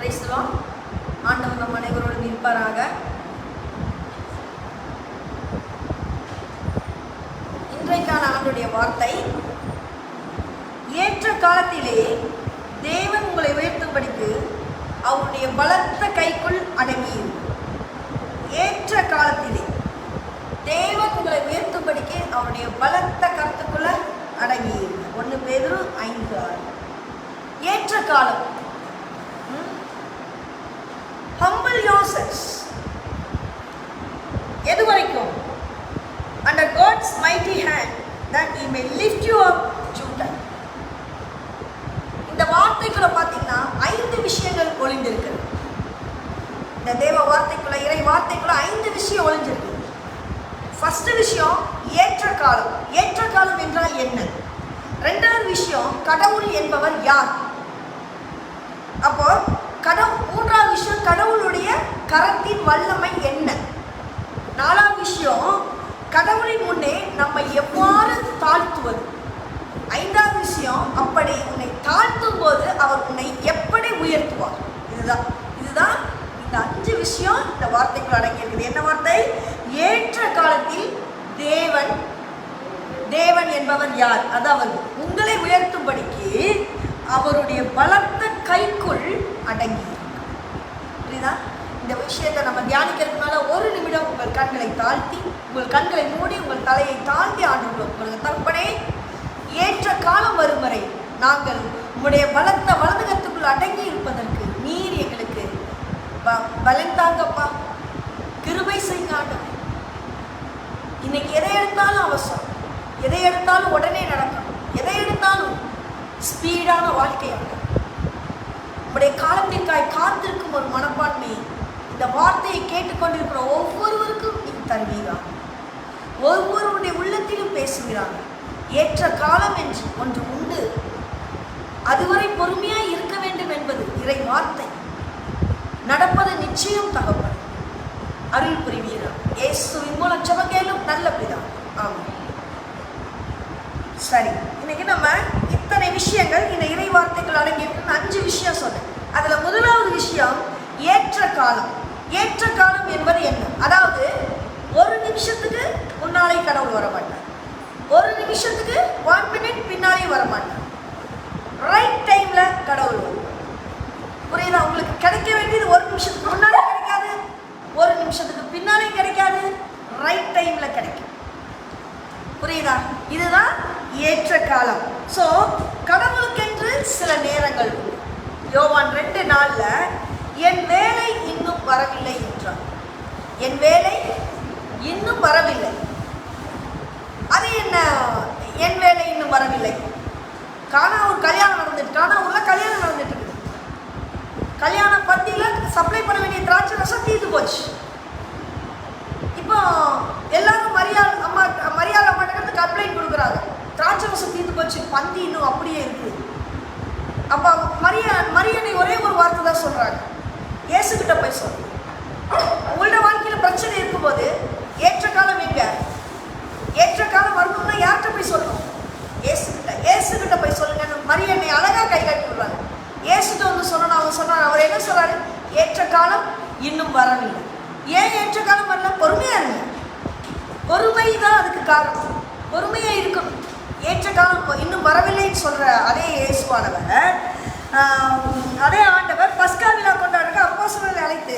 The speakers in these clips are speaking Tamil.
பேசலாம். ஆண்டவர் நம் அனைவரோடு இருப்பாராக. இன்றைக்கான ஆண்டுடைய வார்த்தை, ஏற்ற காலத்திலே தேவன் உங்களை உயர்த்தும்படிக்கு அவருடைய பலத்த கைக்குள் அடங்கியிரு. ஏற்ற காலத்திலே தேவன் உங்களை உயர்த்தும்படிக்கு அவருடைய பலத்த கருத்துக்குள்ள அடங்கியிரு. 1 பேதுரு 5:6. ஏற்ற காலம். Humble yourselves. எது வரைக்கும்? Under God's mighty hand, that He may lift you up to time. இந்த வார்த்தைக்குள்ள பார்த்தீங்கன்னா 5 விஷயங்கள் ஒளிந்திருக்கிறது. இந்த தேவ வார்த்தைக்குள்ள, இறை வார்த்தைக்குள்ள 5 விஷயம் ஒளிஞ்சிருக்கு. ஃபர்ஸ்ட் விஷயம் ஏற்ற காலம். ஏற்ற காலம் என்றால் என்ன? ரெண்டாவது விஷயம் கடவுள் என்பவர் யார்? அப்போ மூன்றாவது விஷயம் கடவுளுடைய கரத்தின் வல்லமை என்ன? நாலாவது விஷயம் கடவுளின் முன்னே நம்மை எவ்வாறு தாழ்த்துவது? ஐந்தாவது விஷயம் அப்படி உன்னை தாழ்த்தும் போது அவர் உன்னை எப்படி உயர்த்துவார்? இதுதான் இந்த 5 விஷயம் இந்த வார்த்தைக்குள் அடங்கியிருக்குது. என்ன வார்த்தை? ஏற்ற காலத்தில் தேவன் என்பவர் யார்? அதாவது உங்களை உயர்த்தும்படிக்கு அவருடைய பலத்த கைக்குள் அடங்கி. புரியுதா? இந்த விஷயத்தை நம்ம தியானிக்கிறதுனால 1 நிமிடம் உங்கள் கண்களை தாழ்த்தி, உங்கள் கண்களை மூடி, உங்கள் தலையை தாழ்த்தி ஆண்டுள்ளோம். உங்களுக்கு தகப்பனே, ஏற்ற காலம் வரும் வரை நாங்கள் உங்களுடைய பலத்த வலதுகத்துக்குள் அடங்கி இருப்பதற்கு நீர் எங்களுக்கு பலன் தாங்கப்பா, கிருபை செய்ய ஆண்டவரே. இன்னைக்கு எதை எடுத்தாலும் அவசரம், எதை எடுத்தாலும் உடனே நடக்கணும், எதை எடுத்தாலும் ஸ்பீடான வாழ்க்கையாக உங்களுடைய காலத்திற்காய் காத்திருக்கும் ஒரு மனப்பான்மை இந்த வார்த்தையை கேட்டுக்கொண்டிருக்கிற ஒவ்வொருவருக்கும் நீ தருவீரா. ஒவ்வொருவருடைய உள்ளத்திலும் பேசுகிறாங்க. ஏற்ற காலம் என்று ஒன்று உண்டு, அதுவரை பொறுமையாய் இருக்க வேண்டும் என்பது இறை வார்த்தை. நடப்பது நிச்சயம் தகப்பன். அருள் புரிவீரா. இயேசுவின் மூலம் ஜெபம் கேளும் நல்ல பிதா. ஆமென். சரி, இன்னைக்கு நம்ம இத்தனை விஷயங்கள் இந்த இறை வார்த்தைகள் அடங்கியிருக்கு. 5 விஷயம் சொன்னேன். அதுல முதலாவது விஷயம் ஏற்ற காலம். ஏற்ற காலம் என்பது என்ன? அதாவது 1 நிமிஷத்துக்கு முன்னாலே கடவுள் வரமாட்டார், 1 நிமிஷத்துக்கு 1 மினிட் பின்னாலே வரமாட்டார். ரைட் டைம்ல கடவுள் வரும். புரியுதா? உங்களுக்கு கிடைக்க வேண்டியது 1 நிமிஷத்துக்கு முன்னாலே கிடைக்காது, 1 நிமிஷத்துக்கு பின்னாலே கிடைக்காது, ரைட் டைம்ல கிடைக்கும். புரியுதா? இதுதான் ஏற்ற காலம். ஸோ கடவுளுக்கென்று சில நேரங்கள். யோவான் 2:4 என் வேலை இன்னும் வரவில்லை என்றார். என் வேலை இன்னும் வரவில்லை. அது என்ன? என் வேலை இன்னும் வரவில்லை. கானாவூர் கல்யாணம் நடந்துட்டு, கானாவூர்ல கல்யாணம் நடந்துட்டு இருக்குது. கல்யாண பந்தியில சப்ளை பண்ண வேண்டிய திராட்சை ரசம் தீர்ந்து போச்சு. இப்போ எல்லாரும் மரியாதை அம்மாட்ட கம்ப்ளைண்ட் கொடுக்குறாங்க, திராட்சை ரசம் தீர்ந்து போச்சு, பந்தி இன்னும் அப்படியே இருக்குது. அப்போ மரியனை ஒரே ஒரு வார்த்தை தான் சொல்றாங்க, இயேசுகிட்ட போய் சொல்லு. உங்களோட வாழ்க்கையில பிரச்சனை இருக்கும்போது ஏற்ற காலம் எங்க? ஏற்ற காலம் வரணும்னா யார்கிட்ட போய் சொல்லணும்? இயேசுகிட்ட போய் சொல்லுங்க. மரியனை அழகா கை காட்டி விடுறாங்க. இயேசுகிட்ட வந்து சொல்லணும். அவர் என்ன சொல்றாரு? ஏற்ற காலம் இன்னும் வரவில்லை. ஏன் ஏற்ற காலம் வரல? பொறுமையா இருங்க. பொறுமை தான் அதுக்கு காரணம். பொறுமையா இருக்கணும். ஏற்ற காலம் இன்னும் வரவில்லைன்னு சொல்ற அதே இயேசுவானவர், அதே ஆண்டவர் பஸ்கா விழா கொண்டாடுற அப்போஸ்தலரை அழைத்து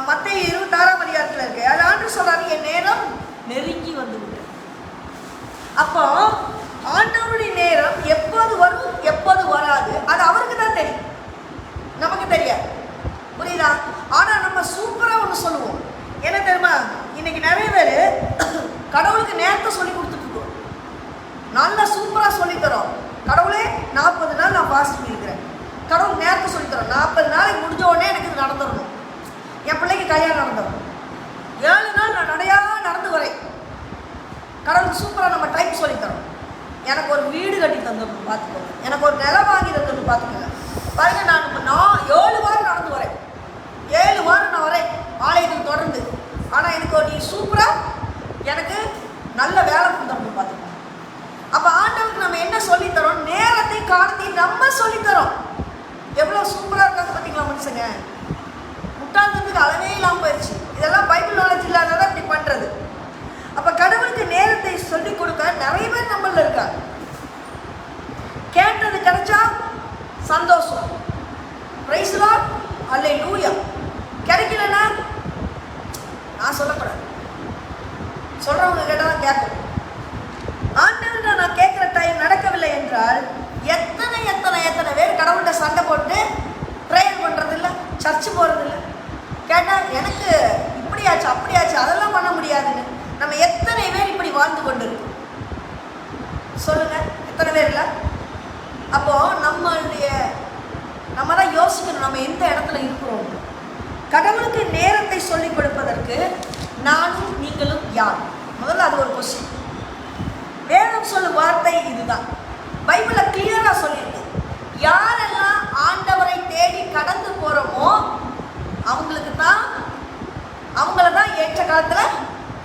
மத்தேயு 26ஆம் அதிகாரத்தில் இருக்கு. அது ஆண்டவர் சொல்றாரு, என் நேரம் நெருங்கி வந்து விட்டது. அப்போ ஆண்டவருடைய நேரம் எப்போது வரும் எப்போது வராது அது அவருக்கு தான் தெரியும், நமக்கு தெரியாது. புரியுதா? ஆனா நம்ம சூப்பரா ஒன்று சொல்லுவோம். என்ன தெரியுமா? இன்னைக்கு நிறைய பேர் கடவுளுக்கு நேரத்தை சொல்லி கொடுத்துட்டு இருக்கோம். நல்லா சூப்பரா சொல்லித்தரோம். கடவுளே 40 நாள் நான் ஃபாஸ்டிங் இருக்கிறேன். கடவுள் நேரத்தை சொல்லித்தரோம். 40 நாளைக்கு முடிஞ்ச உடனே எனக்கு இது நடந்துடணும். என் பிள்ளைக்கு கல்யாணம் நடந்துடும். 7 நாள் நான் நடந்து வரேன். கடவுளுக்கு சூப்பரா நம்ம டைப் சொல்லித்தரோம். எனக்கு ஒரு வீடு கட்டி தந்துடணும் பார்த்துக்கோங்க, எனக்கு ஒரு நிலம் வாங்கி தந்துடணும் பார்த்துக்கோங்க. பாருங்க, நான் 7 வாரம் நடந்து வரேன், 7 வாரம் நான் வரேன் ஆலயத்தில் தொடர்ந்து. ஆனால் எனக்கு நீ சூப்பரா எனக்கு நல்ல வேலை தந்துடணும் பார்த்துக்கோங்க. அப்போ ஆண்டவருக்கு நம்ம என்ன சொல்லித்தரோம்? நேரத்தை காலத்தை நம்ம சொல்லித்தரோம். எவ்வளோ சூப்பராக இருக்காங்க பார்த்தீங்களா? மனுஷங்க. முட்டாள்தனத்துக்கு அளவே இல்லாமல் போயிடுச்சு. இதெல்லாம் பைபிள் நாலேஜ் இல்லாததான் இப்படி பண்ணுறது. அப்போ கடவுளுக்கு நேரத்தை சொல்லிக் கொடுக்க நிறைய பேர் நம்மள இருக்காங்க. கேட்டது கிடைச்சா சந்தோஷம், பிரைஸ் லார்ட், அல்லேலூயா. கிடைக்கலன்னா நான் சொல்லக்கூடாது, சொல்றவங்க கேட்டால் கேட்கும். ஆண்டவர்கிட்ட நான் கேட்குற டைம் நடக்கவில்லை என்றால் எத்தனை எத்தனை எத்தனை பேர் கடவுள்கிட்ட சண்டை போட்டு ப்ரேயர் பண்ணுறதில்ல, சர்ச்சு போகிறதில்ல. கேட்டால் எனக்கு இப்படியாச்சு அப்படியாச்சு அதெல்லாம் பண்ண முடியாதுன்னு நம்ம எத்தனை பேர் இப்படி வாழ்ந்து கொண்டு இருக்கோம் சொல்லுங்க, எத்தனை பேர் இல்லை? அப்போது நம்ம தான் யோசிக்கணும், நம்ம எந்த இடத்துல இருக்கிறோம். கடவுளுக்கு நேரத்தை சொல்லிக் கொடுப்பதற்கு நானும் நீங்களும் யார்? முதல்ல அது ஒரு கொஸ்டின். வேதம் சொல்லும் வார்த்தை இதுதான். பைபிளில் கிளியராக சொல்லியிருக்கு, யாரெல்லாம் ஆண்டவரை தேடி கடந்து போகிறோமோ அவங்கள தான் ஏற்ற காலத்தில்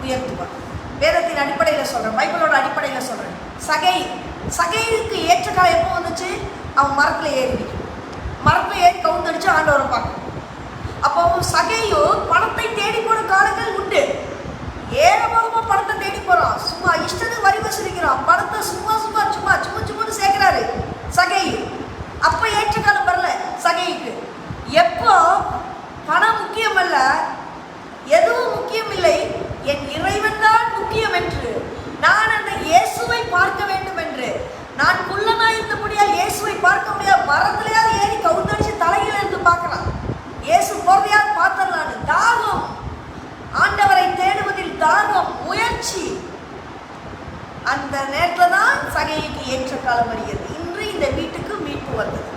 உயர்த்துவார். வேதத்தின் அடிப்படையில் சொல்கிறேன், பைபிளோட அடிப்படையில் சொல்கிறேன். சகைக்கு ஏற்ற காலம் எப்போ வந்துச்சு? அவன் மரத்தில் ஏறி கவுந்தடிச்சு ஆண்டவரை பார்க்கணும். அப்போ சகையோ பணத்தை தேடி போன காலங்கள் உண்டு. ஏகமாக பணத்தை தேடி போகிறான், சும்மா இஷ்டத்துக்கு வரி வசூலிக்கிறான், பணத்தை சும்மா சேர்க்கிறாரு சகை. அப்போ ஏற்ற காலம் வரல சகைக்கு. எப்போ பணம் முக்கியம் அல்ல, எதுவும் முக்கியம் இல்லை, என் இறைவன் தான் முக்கியம் என்று, நான் அந்த இயேசுவை பார்க்க வேண்டும் என்று, நான் குள்ளனாக இருந்தபடியால் இயேசுவை பார்க்க முடியாது, மரத்திலேயாவது ஏறி கவுந்தடிச்சு தலையில இருந்து பார்க்கலாம், இயேசு போர்வையால் பார்த்தலான்னு தாகம், ஆண்டவரை தேடுவதில் தாகம், முயற்சி. அந்த நேரத்தில் தான் சகைக்கு ஏற்ற காலம் வருகிறது. இன்று இந்த வீட்டுக்கு மீட்பு வந்தது.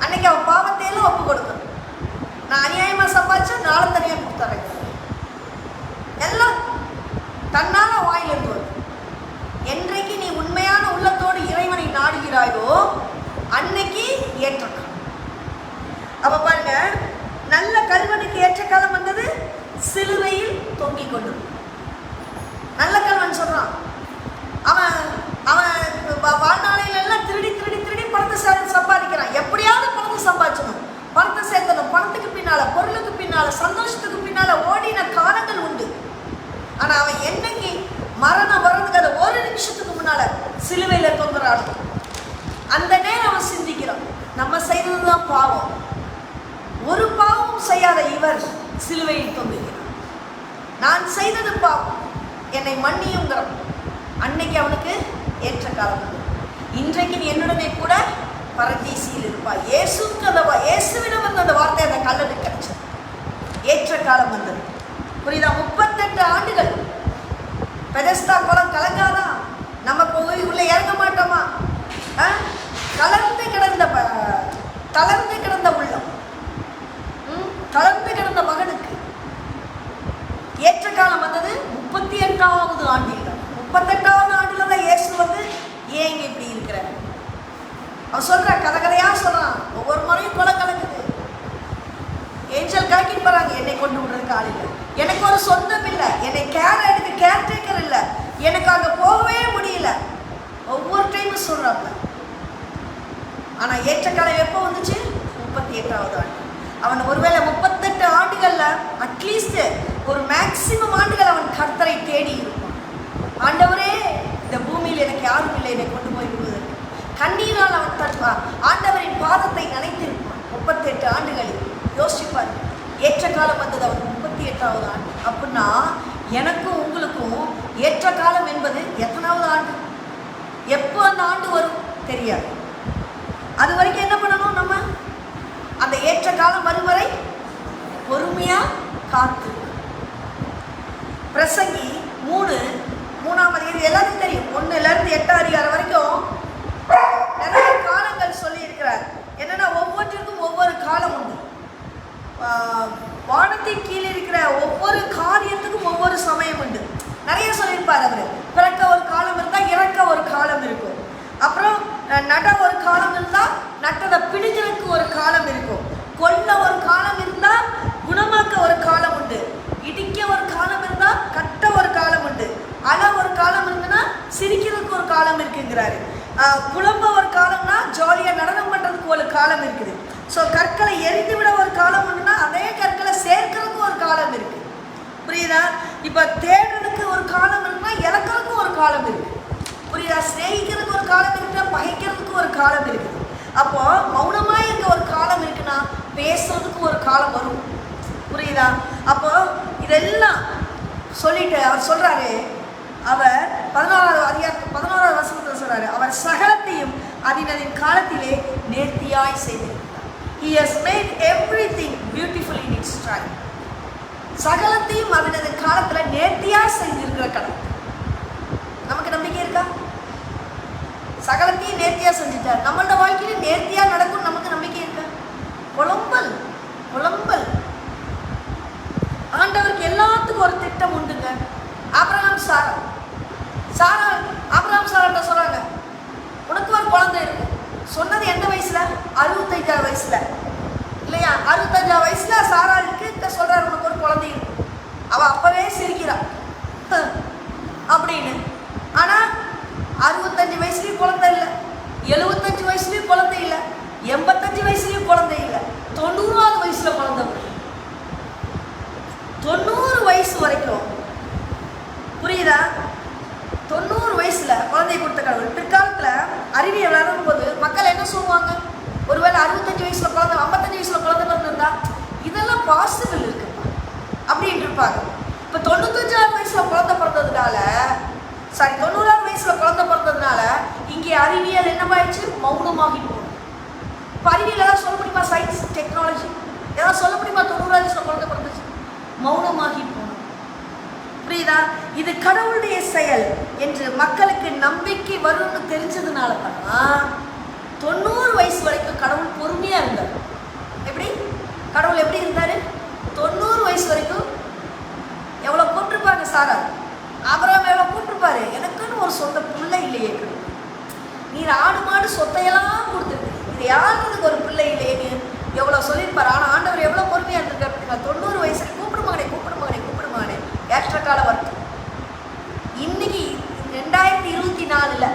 அன்னைக்கு அவன் பாவத்தையெல்லாம் ஒப்பு கொடுக்கணும். நான் அநியாயமாக சம்பாதிச்சா நாளை தனியாக கொடுத்துறேன், எல்லாம் தன்னால வாயிலிருந்து வரும். என்றைக்கு நீ உண்மையான உள்ளத்தோடு இறைவனை நாடுகிறாயோ அன்னைக்கு ஏற்ற காலம். அப்ப பாருங்க, நல்ல கல்வனுக்கு ஏற்ற காலம் வந்தது, சிலுவையில் தொங்கிக் கொண்டு. நல்ல கல்வன் சொல்றான், அவன் வாழ்நாளையில எல்லாம் திருடி பணத்தை சம்பாதிக்கிறான். எப்படியாவது பணத்தை சம்பாதிச்சணும், பணத்தை சேர்த்தணும், பணத்துக்கு பின்னால, பொருளுக்கு பின்னால, சந்தோஷத்துக்கு பின்னால ஓடின காலங்கள் உண்டு. ஆனா அவன் என்னைக்கு மரணம் வர்றதுக்கு ஒரு நிமிஷத்துக்கு முன்னால சிலுவையில தொங்குறான். அந்த நேரம் அவன் சிந்திக்கிறான், நம்ம செய்ததுதான் பாவம், ஒரு பாவமும் செய்யாத இவர் சிலுவையில் தொங்குகிறார், நான் செய்தது பாவம், என்னை மன்னியுங்கிறான். அன்னைக்கு அவனுக்கு ஏற்ற காலம் வந்தது. இன்றைக்கு நீ என்னுடனே கூட பரதீசியில் இருப்பாய். இயேசுவிடம் வந்த அந்த வார்த்தை அந்த கல்லனுக்கு கிடைச்சது. ஏற்ற காலம் வந்தது. புரியுதா? 38 ஆண்டுகள் பெதஸ்தா குளம் கலங்காதா? நம்ம போய் உள்ள இறங்க மாட்டோமா? தளர்ந்து கிடந்த உள்ளம், தளர்ந்து கிடந்த மகனுக்கு ஏற்ற காலம் வந்தது 38வது ஆண்டில். 38வது ஆண்டுல தான் இயேசு வந்து, ஏங்க இப்படி இருக்கிற? அவன் சொல்ற கதையா சொல்றான், ஒவ்வொரு முறையும் கொலை கலக்குது, ஏஞ்சல் கலக்கிட்டு போறாங்க, என்னை கொண்டு விடுறதுக்கு ஆள் இல்லை, எனக்கு ஒரு சொந்தம் இல்லை, என்னை கேர்டேக்கர் இல்லை, எனக்கு அங்கே போகவே முடியல, ஒவ்வொரு டைமும் சொல்றாங்க. ஆனா ஏற்ற காலம் எப்போ வந்துச்சு? 38வது ஆண்டு. அவன் ஒருவேளை 38 ஆண்டுகள்ல அட்லீஸ்ட் ஒரு மேக்சிமம் ஆண்டுகள் அவன் கர்த்தரை தேடி இருப்பான். ஆண்டவரே, இந்த பூமியில் எனக்கு யாரும் இல்லை, என்னை கொண்டு போய் விடுவதற்கு. கண்ணீரால் அவன் தட்டுவான், ஆண்டவரின் பாதத்தை நினைத்திருப்பான். 38 ஆண்டுகளில் யோசிப்பார். ஏற்ற காலம் வந்தது அவன் 38வது ஆண்டு. அப்படின்னா எனக்கும் உங்களுக்கும் ஏற்ற காலம் என்பது எத்தனாவது ஆண்டு? எப்போ அந்த ஆண்டு வரும் தெரியாது. அது வரைக்கும் என்ன பண்ணணும்? நம்ம அந்த ஏற்ற காலம் வரும் வரை பொறுமையா காத்து. பிரசங்கி 3ஆம் அதிகாரம் எல்லாருக்கும் தெரியும். 1லிருந்து 8 அதிகாரம் வரைக்கும் நிறைய காலங்கள் சொல்லி இருக்கிறார். என்னன்னா ஒவ்வொன்றிற்கும் ஒவ்வொரு காலம் உண்டு. வானத்தின் கீழே இருக்கிற ஒவ்வொரு காரியத்துக்கும் ஒவ்வொரு சமயம் உண்டு. நிறைய சொல்லியிருப்பார் அவர். பிறக்க ஒரு காலம் இருந்தால் இறக்க ஒரு காலம் இருக்கும். அப்புறம் நட ஒரு காலம் இருந்தால் நட்டதை பிடிக்கிறதுக்கு ஒரு காலம் இருக்கும். கொல்ல ஒரு காலம் இருந்தால் குணமாக்க ஒரு காலம் உண்டு. இடிக்க ஒரு காலம் இருந்தால் கட்ட ஒரு காலம் உண்டு. அழ ஒரு காலம் இருந்துன்னா சிரிக்கிறதுக்கு ஒரு காலம் இருக்குங்கிறாரு. புலம்ப ஒரு காலம்னா ஜாலியாக நடனம் பண்ணுறதுக்கு ஒரு காலம் இருக்குது. ஸோ கற்களை எரிந்து விட ஒரு இப்ப தேடுறதுக்கு ஒரு காலம் இருக்குன்னா இழக்கிறதுக்கு ஒரு காலம் இருக்கு. புரியுதா? சிநேகிக்கிறதுக்கு ஒரு காலம் இருக்குன்னா பகைக்கிறதுக்கு ஒரு காலம் இருக்குது. அப்போ மௌனமா இருக்க ஒரு காலம் இருக்குன்னா பேசுறதுக்கு ஒரு காலம் வரும். புரியுதா? அப்போ இதெல்லாம் சொல்லிட்டு அவர் சொல்றாரு, அவர் 11வது வசனத்தில் சொல்றாரு, அவர் சகலத்தையும் அதன் காலத்திலே நேர்த்தியாய் செய்திருக்கிறார். He has made everything beautiful in its time. சகலத்தையும் அதன் காலத்துல நேர்த்தியாய் செய்திருக்கிற கடவுள். நமக்கு நம்பிக்கை இருக்கா? சகலத்தையும் நேர்த்தியா செஞ்சுட்டார். நம்மளோட வாழ்க்கையில நேர்த்தியா நடக்கும் நமக்கு நம்பிக்கை இருக்கா? புலம்பல் புலம்பல். ஆண்டவருக்கு எல்லாத்துக்கும் ஒரு திட்டம் உண்டுங்க. ஆபிரகாம் சாராட்ட சொல்றாங்க, உனக்கு ஒரு குழந்தை இருக்கு. சொன்னது எந்த வயசுல? 65 வயசுல இல்லையா? 65 வயசுல சாராளுக்கு சொல்றாரு, உனக்கு ஒரு குழந்தை இருக்கு. அவ அப்பவே சிரிக்கிறா அப்படின்னு. ஆனா 65 வயசுலயும் குழந்தை இல்லை, 75 வயசுலயும் குழந்தை இல்லை, 85 வயசுலயும் குழந்தை இல்லை, 90வது வயசுல குழந்தை. 90 வயசு வரைக்கும், புரியுதா? 90 வயசுல குழந்தை கொடுத்த கடவுள். பிற்காலத்துல அறிவியல் வளரும் போது மக்கள் என்ன சொல்லுவாங்க? ஒருவேளை 65 வயசுல குழந்தை, 55 வயசுல குழந்தை பிறந்திருந்தா இதெல்லாம் பாசிபிள் இருக்குப்பா அப்படின்னு இருப்பாங்க. இப்ப 95வது வயசுல குழந்தை பிறந்ததுனால, 90வது வயசுல குழந்தை பிறந்ததுனால இங்கே அறிவியல் என்னமாயிடுச்சு? மௌனமாகி போகும். இப்ப அறிவியல் ஏதாவது சொல்ல முடியுமா? சயின்ஸ் டெக்னாலஜி ஏதாவது சொல்ல முடியுமா? 90வது வயசுல குழந்தை பிறந்துச்சு, மௌனமாகி போகணும். புரியுதா? இது கடவுளுடைய செயல் என்று மக்களுக்கு நம்பிக்கை வரும்னு தெரிஞ்சதுனால தான் 90 வயசு வரைக்கும் கடவுள் பொறுமையா இருந்தார். எப்படி கடவுள் எப்படி இருந்தாரு? 90 வயசு வரைக்கும். எவ்வளவு கூப்பிட்டுருப்பாங்க சாரா? ஆபிரகாம் எவ்வளவு கூப்பிட்டுருப்பாரு? எனக்குன்னு ஒரு சொந்த பிள்ளை இல்லையே, நீர் ஆடு மாடு சொத்தையெல்லாம் கொடுத்துருக்கு, இது யாருக்கு ஒரு பிள்ளை இல்லையே எவ்வளவு சொல்லியிருப்பாரு. ஆனா ஆண்டவர் எவ்வளவு பொறுமையா இருந்திருக்காரு. 90 வயசுல கூப்பிடு மகனே கூப்பிடு மகனே கூப்பிடு மகனே. ஏற்ற கால வருத்தம். இன்னைக்கு 2024ல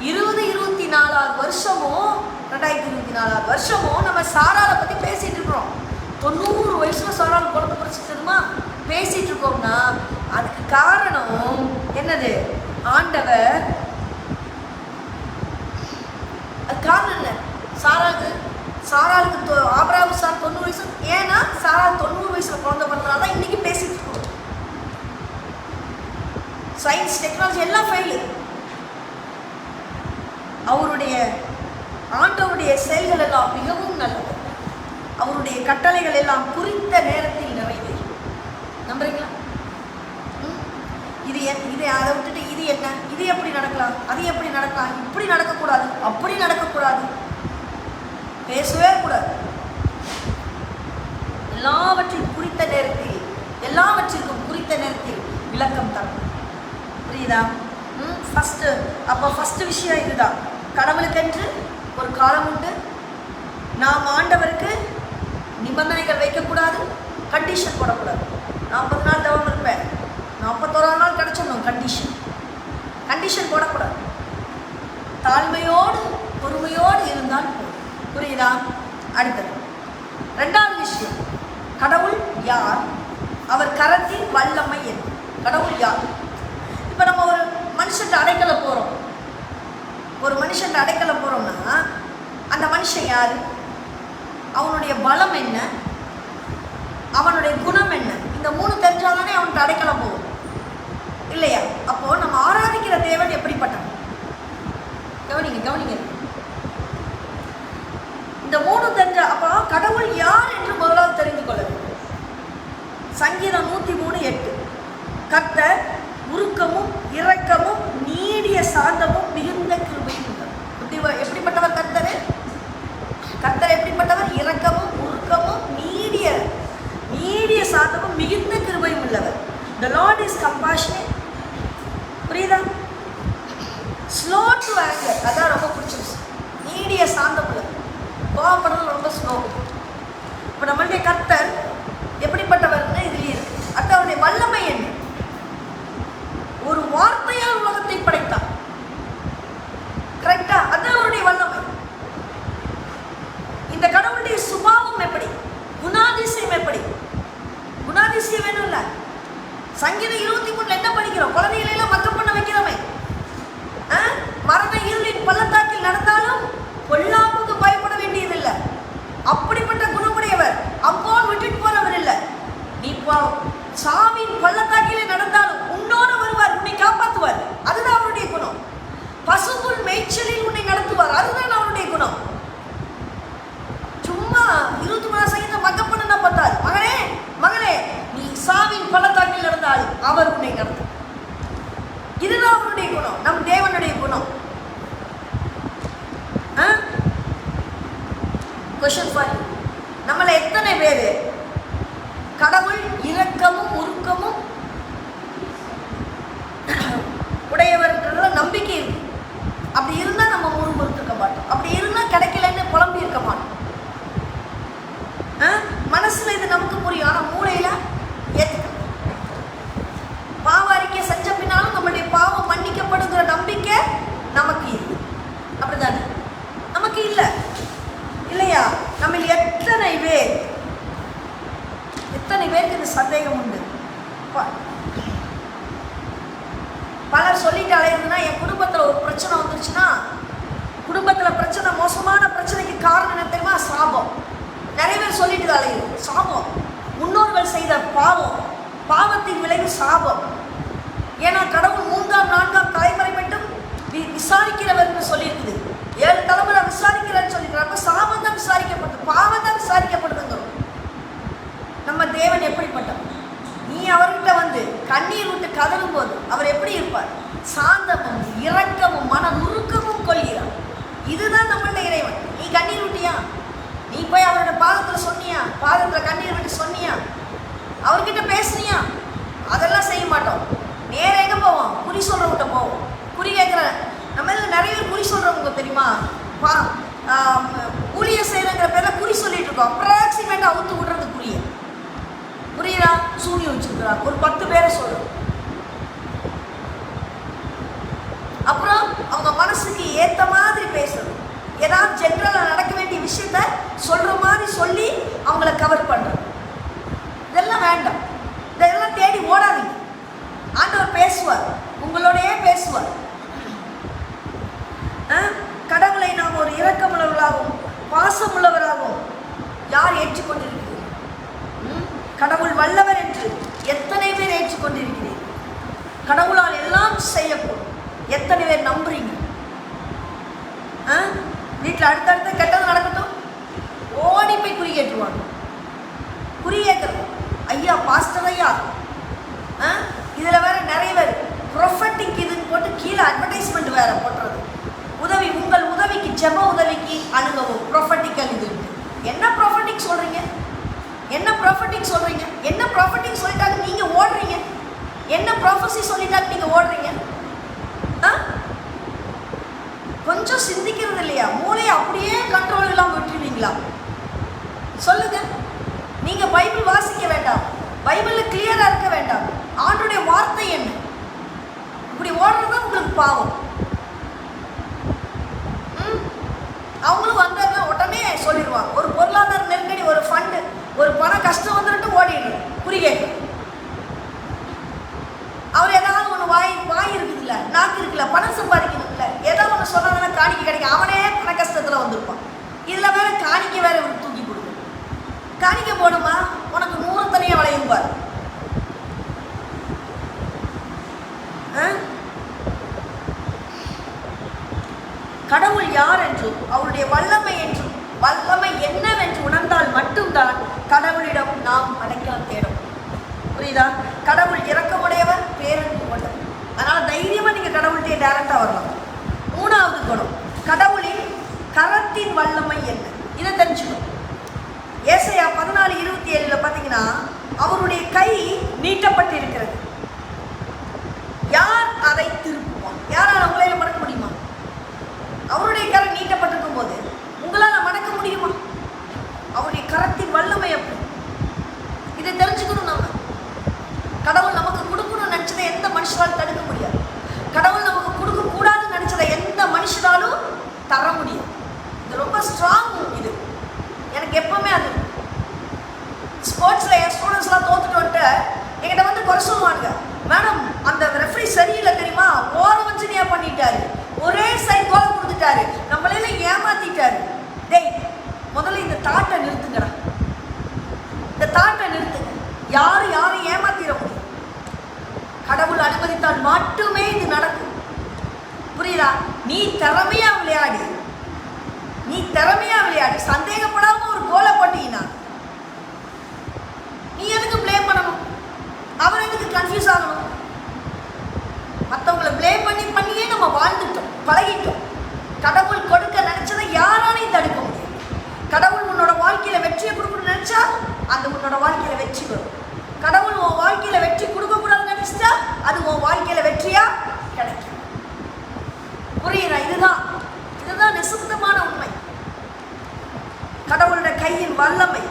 2024 வருஷமும் 2024 வருஷமும் நம்ம சாராளை பத்தி பேசிட்டு இருக்கிறோம். 90 வயசுல சாராள் குழந்தை பிடிச்சிருமா பேசிட்டு இருக்கோம்னா அதுக்கு காரணம் என்னது? ஆண்டவர். அது காரணம் என்ன? சாராளுக்கு ஆபிரகாம் 90 வயசு. ஏன்னா சாராள் 90 வயசுல குழந்தை பிறந்தனால தான் இன்னைக்கு பேசிட்டு இருக்கோம். சயின்ஸ் டெக்னாலஜி எல்லாம் ஃபெயிலு. அவருடைய ஆண்டவருடைய செயல்கள் எல்லாம் மிகவும் நல்லது. அவருடைய கட்டளைகள் எல்லாம் குறித்த நேரத்தில் நிறைவேறும். நம்புறீங்களா? இது அதை விட்டுட்டு இது என்ன, இது எப்படி நடக்கலாம், அது எப்படி நடக்கலாம், இப்படி நடக்கக்கூடாது, அப்படி நடக்கக்கூடாது, பேசவே கூடாது. எல்லாவற்றிற்கும் குறித்த நேரத்தில் விளக்கம் தரணும். புரியுதா? ஃபர்ஸ்ட் விஷயம் இதுதான். கடவுளுக்கென்று ஒரு காலம் உண்டு. நாம் ஆண்டவருக்கு நிபந்தனைகள் வைக்கக்கூடாது, கண்டிஷன் போடக்கூடாது. 40 நாள் தவம் இருப்பேன், 41ஆம் நாள் கிடைச்சிடணும், கண்டிஷன் போடக்கூடாது. தாழ்மையோடு பொறுமையோடு இருந்தால் போதும். புரியுதா? அடுத்தது 2வது விஷயம், கடவுள் யார்? அவர் கரத்தின் வல்லமை என்ன? கடவுள் யார்? இப்போ நம்ம ஒரு மனுஷன் அடைக்கல போறோம்னா அந்த மனுஷன் யாரு? அவனுடைய பலம் என்ன? அவனுடைய குணம் என்ன? இந்த 3 தெரிஞ்சாதானே அவனுக்கு அடைக்கலம் போகும் இல்லையா? அப்போ நம்ம ஆராதிக்கிற தேவன் எப்படிப்பட்டவன்? கவனிங்க. இந்த 3 தெரிஞ்ச அப்போ கடவுள் யார் என்று முதலாவது தெரிந்து கொள்ள வேண்டும். சங்கீதம் 103:8, கர்த்தர் உருக்கமும் இரக்கமும் நீடிய சாந்தமும் மிகுந்த கிருபையும் உள்ளவர். எப்படிப்பட்டவர் கர்த்தர்? எப்படிப்பட்டவர்? இரக்கமும் உருக்கமும் நீடிய சாந்தமும் மிகுந்த கிருபையும் உள்ளவர். The Lord is compassionate. புரியுதா? Slow to anger. அதான் ரொம்ப பிடிச்சிருச்சு. நீடிய சாந்தம் உள்ளவர். கோபப்படுறது ரொம்ப ஸ்லோ. இப்போ நம்மளுடைய கர்த்தர் எப்படிப்பட்டவர்னு இதுலேயே இருக்கு. அடுத்து அவருடைய வல்லமை என்ன? ஒரு வார்த்தையால் உலகத்தை படைத்தார். கரெக்டா? அதான் அவருடைய வல்லமை. இந்த கடவுளுடைய சுபாவம் எப்படி? குணாதிசயம் எப்படி? குணாதிசயம் வேணும்ல, சங்கீதம் 23 என்ன படிக்கிறோம்? குழந்தைகளை எல்லாம் மக்கப் பண்ண வைக்கிறோமே. மரண இருளின் பள்ளத்தாக்கில் நடந்தாலும் பொல்லாப்புக்கு பயப்பட வேண்டியதில்லை. அப்படிப்பட்ட குணமுடையவர். அம்போன் விட்டுட்டு போறவர் இல்லை. நீ சாவின் பள்ளத்தாக்கிலே நடந்தாலும் உன்னோடு வருவார், உன்னை காப்பாற்றுவார். அதுதான் அவருடைய குணம். பசுபுல் மேய்ச்சலில் உன்னை நடத்துவார். அதுதான் அவருடைய குணம். சும்மா 23 சங்கீதம் மக்கப் பண்ணா பார்த்தாரு. மகனே மகனே, நீ சாவின் பள்ளத்தாக்கில் நடந்தாலும் அவர் உன்னை நடத்துவார். இதுதான் அவருடைய குணம், நம் தேவனுடைய குணம். Question for you. நம்மள எத்தனை பேர் கடவுள் இரக்கமும் உருக்கமும் உடையவர்ன்றதுல நம்பிக்கை இருக்கு? அப்படி இருந்தா நம்ம முறுமுறுத்துக்க மாட்டோம். அப்படி இருந்தா கிடைக்கலன்னு புலம்பி இருக்க மாட்டோம். மனசுல இது நமக்கு புரியும், ஆனா மூளையில ஏத்துக்க. பாவ அறிக்கை செஞ்ச பின்னாலும் நம்மளுடைய பாவம் மன்னிக்கப்படுகிற நம்பிக்கை நமக்கு இல்லை. அப்படிதானே? நமக்கு இல்லை இல்லையா? நம்ம எத்தனை பேருக்கு இந்த சந்தேகம் உண்டு? பலர் சொல்லிட்டு அலையுதுன்னா, என் குடும்பத்தில் ஒரு பிரச்சனை வந்துருச்சுன்னா, குடும்பத்தில் பிரச்சனை, மோசமான பிரச்சனைக்கு காரணம் என்ன தெரியுமா? சாபம். நிறைய பேர் சொல்லிட்டு அலையுது. சாபம், முன்னோர்கள் செய்த பாவம், பாவத்தின் விளைவு சாபம். ஏன்னா கடவுள் 3ஆம் 4ஆம் தலைமுறை மட்டும் விசாரிக்கிறவர்னு சொல்லியிருக்குது. 7 தலைமுறை விசாரிக்கிறன்னு சொல்லியிருக்கிறாங்க. சாபம் தான் விசாரிக்கப்படுது, பாவம் தான் விசாரிக்கப்படுதுங்க. நம்ம தேவன் எப்படிப்பட்டவர்? நீ அவர்கிட்ட வந்து கண்ணீர் விட்டு கதறும் போது அவர் எப்படி இருப்பார்? சாந்தமும் இரக்கமும் மன நுறுக்கமும் கொள்கிறார். இதுதான் நம்மளுடைய இறைவன். நீ கண்ணீர் விட்டியா? நீ போய் அவரோட பாதத்தில் சொன்னியா? பாதத்தில் கண்ணீர் விட்டு சொன்னியா? அவர்கிட்ட பேசுனியா? அதெல்லாம் செய்ய மாட்டோம். நேர எங்கே போவோம்? குறி சொல்கிறவங்கிட்ட போவோம். குறி கேட்குற நம்ம இதில் நிறைய பேர் குறி சொல்கிறவங்க தெரியுமா? ஊழிய செய்கிறங்கிற பேரில் குறி சொல்லிட்டு இருக்கோம். அப்ராக்சிமேட்டாக அவுத்து விடுறது குறிய. புரியுதா? சூனியம் வச்சுருக்கிறாங்க. ஒரு 10 பேரை சொல்கிறோம். அப்புறம் அவங்க மனசுக்கு ஏற்ற மாதிரி பேசுறது. ஏதாவது ஜென்ரலாக நடக்க வேண்டிய விஷயத்த சொல்கிற மாதிரி சொல்லி அவங்கள கவர் பண்ணுறது. இதெல்லாம் வேண்டாம். இதெல்லாம் தேடி ஓடாதீங்க. ஆண்டவர் பேசுவார், உங்களோடையே பேசுவார். கடவுளை நாம் ஒரு இரக்கமுள்ளவர்களாகவும் பாசமுள்ளவராகவும் யார் ஏற்றுக்கொண்டிருக்கிறீர்கள்? கடவுள் வல்லவர் என்று எத்தனை பேர் ஏற்றுக்கொண்டிருக்கிறீர்கள்? கடவுளால் எல்லாம் செய்யக்கூடும் எத்தனை பேர் நம்புறீங்க? வீட்டில் அடுத்தடுத்து கெட்டது நடக்கட்டும், ஓடி போய் குறி கேட்டுருவாங்க. குறி கேட்கறது, ஐயா பாஸ்டர் ஐயா. இதில் வேற நிறைய பேர் ப்ரொஃபட்டிக் இதுன்னு போட்டு கீழே அட்வர்டைஸ்மெண்ட் வேற போட்டுறது. உதவி, உங்கள் உதவிக்கு ஜெப உதவிக்கு அணுகவும் ப்ரொஃபட்டிக்கல் இது. என்ன ப்ரொஃபட்டிக் சொல்றீங்க? என்ன ப்ரொஃபட்டிக் சொல்றீங்க? என்ன ப்ரொஃபட்டிக் சொல்லிட்டாங்க நீங்க ஓடுறீங்க? என்ன ப்ரொஃபஸி சொல்லிட்டாங்க நீங்க ஓடுறீங்க? கொஞ்சம் சிந்திக்கிறது இல்லையா? மூளையை அப்படியே கண்ட்ரோல் இல்லாமல் விட்டுருவீங்களா? சொல்லுங்க. நீங்க பைபிள் வாசிக்க வேண்டாம், பைபிளில் கிளியரா இருக்க வேண்டாம். ஆண்டவருடைய வார்த்தை என்ன? இப்படி ஓடுறது உங்களுக்கு பாவம். அவங்களும் வந்தாங்க உடனே சொல்லிடுவாங்க. ஒரு பொருளாதார நெருக்கடி, ஒரு ஃபண்டு, ஒரு பண கஷ்டம் வந்துட்டு ஓடிடுற குறிகேட்டு. அவர் ஏதாவது ஒன்று வாய் இருக்குதுல்ல, நாக்கு இருக்குல்ல, பணம் சம்பாதிக்கணும்ல, ஏதாவது ஒன்று சொன்னாங்கன்னா காணிக்க கிடைக்கும். அவனே பண கஷ்டத்தில் வந்திருப்பான். இதில் வேற காணிக்க வேற இவருக்கு தூக்கி கொடுக்கும். காணிக்க போடுமா, உனக்கு 100 தனியாக வளையும்பார். கடவுள் யார் என்றும் அவருடைய வல்லமை என்றும் வல்லமை என்னவென்று உணர்ந்தால் மட்டும்தான் கடவுளிடம் நாம் அடைக்கலம் தேடும். புரியுதா? கடவுள் இரக்கமுடையவர், பேரன்பு கொண்டவர். அதனால தைரியமா நீங்க கடவுள்கிட்ட டைரக்டா வரலாம். 3வது குணம், கடவுளின் கரத்தின் வல்லமை என்ன? இதை தெரிஞ்சுக்கணும். ஏசாயா 14:27 பார்த்தீங்கன்னா, அவருடைய கை நீட்டப்பட்டிருக்கிறது, யார் அதை திருப்புவான்? யாரால் உங்களால மடக்க முடியுமா? அவருடைய கரம் நீட்டப்பட்டிருக்கும் போது உங்களால் மடக்க முடியுமா? அவருடைய கரத்தின் வல்லமை எப்படி? இதை தெரிஞ்சுக்கணும். நம்ம கடவுள் நமக்கு கொடுக்கணும்னு நினைச்சதை எந்த மனுஷனாலும் தடுக்க முடியாது. கடவுள் நமக்கு கொடுக்க கூடாதுன்னு நினைச்சதை எந்த மனுஷனாலும் தர முடியும். இது ரொம்ப ஸ்ட்ராங். இது எனக்கு எப்பவுமே அது ஸ்போர்ட்ஸில் என் ஸ்டூடெண்ட்ஸ்லாம் தோத்துட்டு வந்துட்டு என்கிட்ட வந்து குறை சொல்லுவானுங்க, மேடம் அந்த ரெஃப்ரி சரியில்லை தெரியுமா, ஓரவஞ்சனையா பண்ணிட்டாரு, ஒரே சைட் கோல் கொடுத்துட்டாரு, நம்மளையெல்லாம் ஏமாத்திட்டாரு. டேய், முதல்ல இந்த தாட்டை நிறுத்துங்கடா, இந்த தாட்டை நிறுத்துங்க. யாரும் ஏமாத்திட முடியும்? கடவுள் அனுமதித்தால் மட்டுமே இது நடக்கும். புரியுதா? நீ திறமையா விளையாடு, நீ திறமையா விளையாடு, சந்தேகப்படாம ஒரு கோலை போட்டீங்கன்னா நீ எதுக்கு பிளேம் பண்ணணும்? அவர் எதுக்கு கன்ஃபியூஸ் ஆகணும்? மற்றவங்களை பிளேம் பண்ணியே நம்ம வாழ்ந்துட்டோம், பழகிட்டோம். கடவுள் கொடுக்க நினைச்சதை யாராலையும் தடுக்க முடியும். கடவுள் உன்னோட வாழ்க்கையில வெற்றியை கொடுக்கணும்னு நினைச்சா அந்த உன்னோட வாழ்க்கையில வெற்றி வரும். கடவுள் உன் வாழ்க்கையில வெற்றி கொடுக்க கூடாதுன்னு நினைச்சா அது உன் வாழ்க்கையில வெற்றியா கிடைக்கும். புரியுதா? இதுதான் நிசுத்தமான உண்மை. கடவுளுடைய கையின் வல்லமை.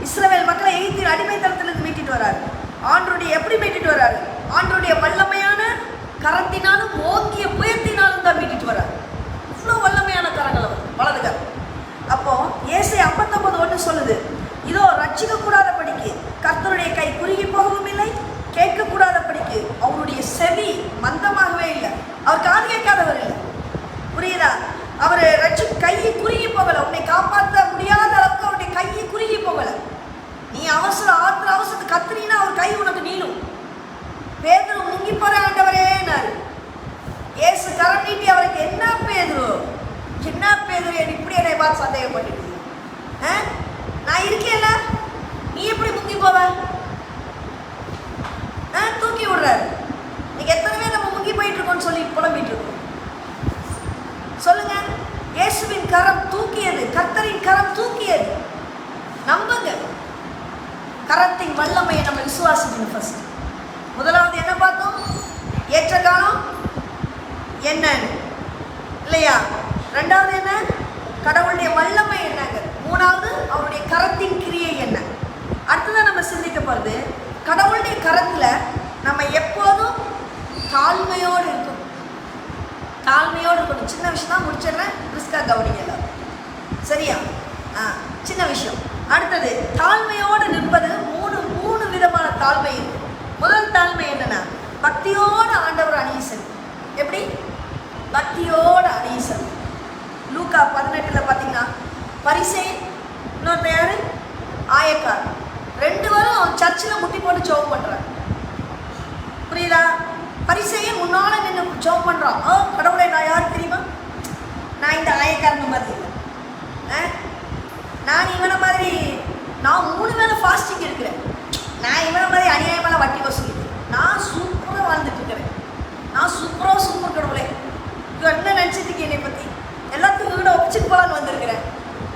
இஸ்ரவேல் மக்களை எகிப்தின் அடிமைத்தனத்திலிருந்து மீட்டிட்டு வராரு. ஆண்டவருடைய எப்படி மீட்டிட்டு வராரு? ஆண்டவருடைய வல்லமையான கரத்தினாலும் ஓங்கிய புயத்தினாலும் தான் மீட்டிட்டு வராரு. இவ்வளோ வல்லமையான கரங்கள் அவர் வலது கரம். அப்போ ஏசாயா 59:1 சொல்லுது, இதோ ரட்சிக்க கூடாதபடிக்கு கர்த்தருடைய கை குறுகி போகவும் இல்லை, கேட்க கூடாதபடிக்கு அவருடைய செவி மந்தமாகவே இல்லை. அவர் காது கேட்காதவர் இல்லை. புரியுதா? அவர் கையை குறுகி போகல, உன்னை காப்பாற்ற முடியாத அளவுக்கு அவருடைய கையை குறுகி போகல. நீ அவசரத்து கத்துறீன்னா அவர் கை உனக்கு நீளும். பேதுரு முங்கி போற ஆண்டவரேனாரு. இயேசு கரம் நீட்டி அவருக்கு, என்ன பேதுரு இப்படி என்னை பார்த்து சந்தேகப்பட்டு நான் இருக்கேன்ல, நீ எப்படி முங்கி போவ? தூக்கி விடுறாரு. நீங்க எத்தனை பேர் நம்ம முங்கி போயிட்டு இருக்கோம்னு சொல்லி புலம்பிட்டு இருக்கோம்? சொல்லுங்க. இயேசுவின் கரம் தூக்கியது, கர்த்தரின் கரம் தூக்கியது. நம்புங்க. கரத்தின் வல்லமையை நம்ம விசுவாசிக்கணும். ஃபர்ஸ்ட் முதலாவது என்ன பார்த்தோம்? ஏற்ற காலம் என்ன இல்லையா? ரெண்டாவது என்ன? கடவுளுடைய வல்லமை என்னங்க? மூணாவது அவருடைய கரத்தின் கிரியை என்ன? அடுத்ததான் நம்ம சிந்திக்க போறது, கடவுளுடைய கரத்துல நம்ம எப்போதும் தாழ்மையோடு இருக்கணும். சின்ன விஷயம் தான் முடிச்சிடுறேன், ரிஸ்கா கவனிங்க எல்லாரும். சரியா? சின்ன விஷயம். அடுத்தது தாழ்மையோடு நிற்பது. மூணு விதமான தாழ்மை இருக்கு. முதல் தாழ்மை என்னன்னா, பக்தியோட ஆண்டவர் அணியசன். எப்படி? பக்தியோட அணியசன். லூக்கா 18 பார்த்தீங்கன்னா பரிசேயன், இன்னொருத்த யாரு? ஆயக்கார். 2 பேரும் சர்ச்சில் முட்டி போட்டு ஜெபம் பண்றாங்க. புரியுதா? பரிசேயன் முன்னால நின்று ஜெபம் பண்றான். கடவுளை, நான் யார் தெரியுமா? நான் இந்த ஆயக்காரன் மாதிரி இல்லை. நான் இவனை மாதிரி, நான் 3 வேளை ஃபாஸ்டிங் இருக்கிறேன். நான் இவனை மாதிரி அநியாயமெல்லாம் வட்டி வசூலிக்கிறேன். நான் சூப்பராக வாழ்ந்துட்டு இருக்கிறேன். நான் சூப்பர் கடவுளே, இவன் என்ன நினச்சிட்டு என்னை பற்றி எல்லாத்துக்கும் கூட ஒப்பிச்சுட்டு போலான்னு வந்திருக்கிறேன்.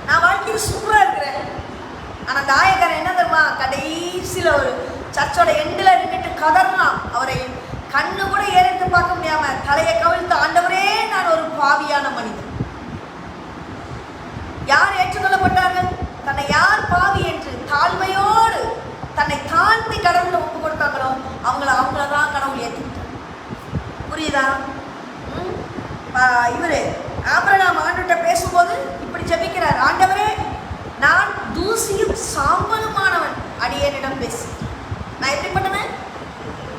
நான் வாழ்க்கையில் சூப்பராக இருக்கிறேன். ஆனால் அந்த ஆயக்காரன் என்ன தெரியுமா? கடைசியில் ஒரு சர்ச்சோட எண்டில் நின்றுட்டு கதர்னான். அவரை கண்ணு கூட ஏறிட்டு பார்க்க முடியாம தலையை கவிழ்த்து, ஆண்டவரே நான் ஒரு பாவியான மனிதன். யார் ஏற்றுக்கொள்ளப்பட்டார்கள்? தன்னை யார் பாவி என்று தாழ்மையோடு தன்னை தாழ்த்தி கடவுளை ஒப்பு கொடுத்தாங்களோ அவங்களதான் கடவுள் ஏற்றுக்கிட்டார். புரியுதா? இவரு ஆபிரகாம் ஆண்டவர்கிட்ட பேசும்போது இப்படி ஜெபிக்கிறார், ஆண்டவரே நான் தூசியும் சாம்பலுமானவன், அடியேனிடம் பேசி. நான் எப்படி பண்ணுவேன்?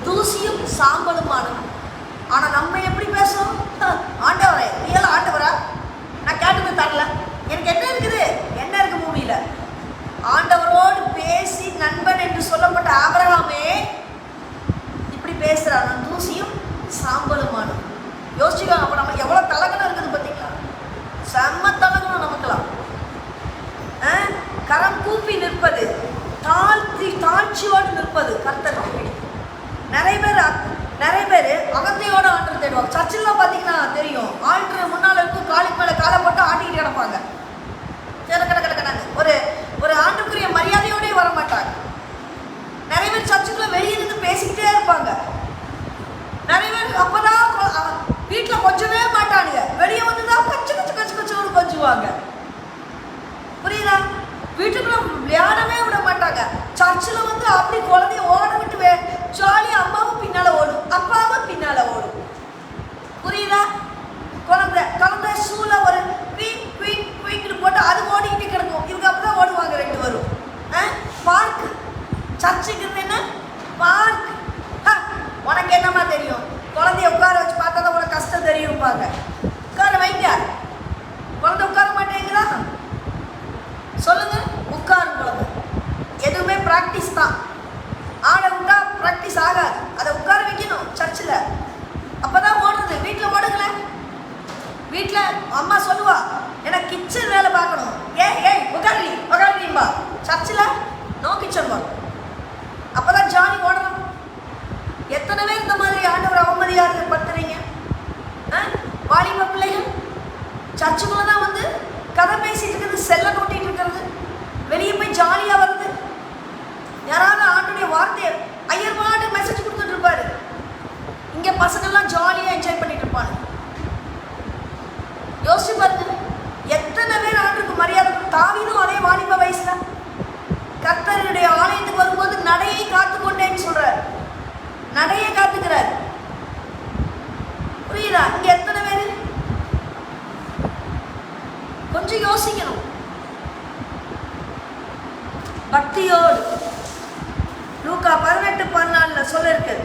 தூசியும் சாம்பலுமானவன். ஆனா நம்ம எப்படி பேசுவோம்? ஆண்டவரே, நீங்கள ஆண்டவரா? நான் கேட்டது தரல, எனக்கு என்ன இருக்குது? என்ன இருக்கு பூமியில? ஆண்டவரோடு பேசி நண்பன் என்று சொல்லப்பட்ட ஆபிரகாமே இப்படி பேசுறான், நான் தூசியும் சாம்பலுமானவன். யோசிச்சுக்கோங்க. அப்ப நம்ம எவ்வளவு தலகணம் இருக்குது பார்த்தீங்களா? செம்ம தலகணம் நமக்குலாம். கரம் கூப்பி நிற்பது, தாழ்ச்சியோடு நிற்பது கர்த்தருக்கு பிடிக்கும். நிறைய பேர் அகந்தையோட ஆண்டர் தேடுவாங்க. சர்ச்சில் பார்த்தீங்கன்னா தெரியும், ஆண்டர் முன்னால் இருக்கும், காலுக்கு மேலே காலை போட்டு ஆட்டிக்கிட்டு கிடப்பாங்க. ஒரு ஆண்டுக்குரிய மரியாதையோடய வர மாட்டாங்க. நிறைய பேர் சர்ச்சுக்குள்ள வெளியே இருந்து பேசிக்கிட்டே இருப்பாங்க. நிறைய பேர் அப்பதான் வீட்டில் கொஞ்சவே மாட்டானுங்க, வெளியே வந்துதான் கச்சு கொஞ்சுவாங்க. புரியுதா? வீட்டுக்குள்ள விளையாடவே விட மாட்டாங்க. சர்ச்சில் வந்து அப்படி குழந்தைய ஓட விட்டு ஜாலியாக அம்மாவும் பின்னால ஓடும், அப்பாவும் பின்னால ஓடும். புரியுதா? குழந்தை சூழ ஒரு குயின்னு போட்டு அது ஓடிக்கிட்டு கிடக்கும். இவங்க அப்பதான் ஓடுவாங்க 2 பேரும். பார்க்கு, சர்ச்சுக்கு என்ன பார்க் ஆகணும். ஏய் உட்காருவா. சர்ச்சில் நோ கிச்சன் ஒர்க். அப்பதான் ஜாலி ஓடணும். எத்தனை பேர் இந்த மாதிரி ஆண்டவர் அவமதியாக படுத்துறீங்க? வாலிப பிள்ளைகள் சர்ச்சுக்குள்ளதான் வந்து கதை பேசிட்டு இருக்கிறது, செல்ல நோட்டிட்டு இருக்கிறது, வெளியே போய் ஜாலியா வருது. யாராவது ஆண்டுடைய வார்த்தையை ஐயர் பாட்டு மெசேஜ் கொடுத்துட்டு இருப்பாரு, இங்க பசங்கள்லாம் ஜாலியா என்ஜாய் பண்ணிட்டு இருப்பாங்க. யோசிச்சு பாருங்க, எத்தனை பேர் ஆண்டுக்கு மரியாதை. தாவீதும் அதே வாலிப வயசுல கர்த்தருடைய ஆலயத்துக்கு வரும்போது நடையை காத்துக்கொண்டேன்னு சொல்றாரு. நடையை காத்துக்கிறார். புரியுதா? இங்க எத்தனை பேரு கொஞ்சம் யோசிக்கணும். பக்தியோடு லூக்கா 18:14 சொல்ல இருக்கு,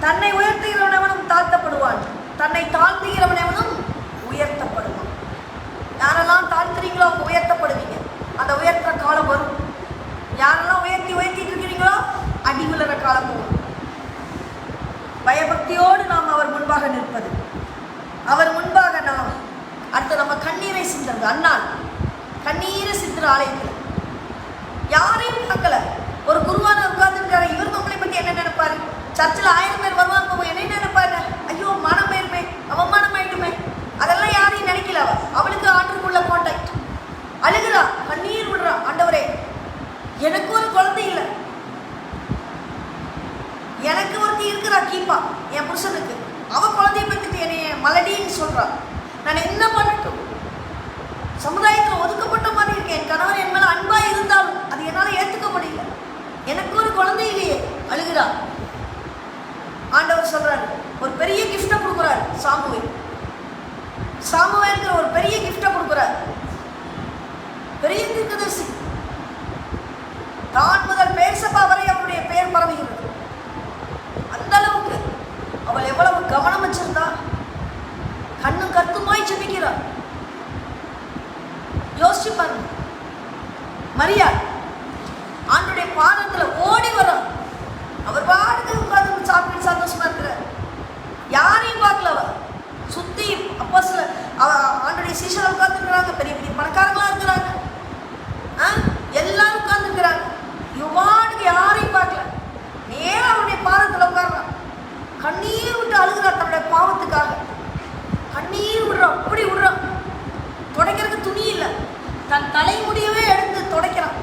தன்னை உயர்த்துகிறவனவனும் தாழ்த்தப்படுவான், தன்னை தாழ்த்துகிறவனவனும் உயர்த்தப்படுவான். யாரெல்லாம் தாழ்த்துறீங்களோ அவங்க உயர்த்தப்படுவீங்க. அந்த உயர்த்துற காலம் வரும். யாரெல்லாம் உயர்த்திட்டு இருக்கிறீங்களோ அடி விழுற காலம் வரும். பயபக்தியோடு நாம் அவர் முன்பாக நிற்பது, அவர் முன்பாக நாம் அடுத்து நம்ம கண்ணீரை சிந்துறது. அண்ணால் கண்ணீரை சிந்துற ஆலயத்தில் யாரையும் பார்க்கல. ஒரு குருவான உட்கார்ந்துருக்காரு. இவர் நம்மளை பற்றி என்ன நினைப்பாரு? சர்ச்சில் 1000 பேர் வருவாங்க, என்ன நினைப்பாரு? ஐயோ மானம் போயிருமே, அவமானம் ஆயிடுமே. அதெல்லாம் யாரையும் நினைக்கல. அவளுக்கு ஆண்டுக்குள்ள கான்டாக்ட். அழுகிறா, கண்ணீர் விடுறா. ஆண்டவரே, எனக்கு ஒரு குழந்தை இல்லை, எனக்கு ஒருத்தி இருக்கிறா கீப்பா என் புருஷனுக்கு, அவ குழந்தைய பத்திட்டு என்னைய மலடின்னு சொல்றா. நான் என்ன பண்ணட்டும்? சமுதாயத்தில் ஒதுக்கப்பட்ட மாதிரி இருக்கேன். என் கணவர் என் மேல அன்பா இருந்தாலும் அது என்னால ஏத்துக்க முடியல. எனக்கு ஒரு குழந்தை இல்லையே. அழுகிறா. ஆண்டவர் சொல்றாரு, ஒரு பெரிய கிஃப்ட கொடுக்குறாரு. சாமுவேலுக்கு ஒரு பெரிய கிஃப்ட கொடுக்குறாரு. பெரிய தீர்க்கதரிசி. தான் முதல் பேர்சபா வரை அவருடைய பெயர் பரவுகிறது. அந்த அளவுக்கு அவள் எவ்வளவு கவனம் வச்சிருந்தா. கண்ணும் கருத்துமாய் ஜெபிக்கிறார். யோசிச்சு பாருங்க. மரியா ஆண்டுடைய பாதத்துல ஓடி வர, அவர் பாடுக்கு உட்கார்ந்து சாப்பிட்டு சந்தோஷமா இருக்கிறார். யாரையும் பார்க்கல. அவ சுத்தி அப்போ சில ஆண்டுடைய சீஷர்கள் உட்கார்ந்துருக்கிறாங்க, பெரிய பெரிய பணக்காரங்களா இருக்கிறாங்க, எல்லாரும் உட்கார்ந்துருக்கிறாங்க. இவ்வாடுக்கு யாரையும் பார்க்கல. நேரா அவருடைய பாதத்துல உட்கார்றான். கண்ணீர் விட்டு அழுகிறார். தன்னுடைய பாவத்துக்காக கண்ணீர் விடுறான். அப்படி விடுறான். துடைக்கிறதுக்கு துணி இல்லை. தன் தலைமுடியவே எடுத்து துடைக்கிறான்.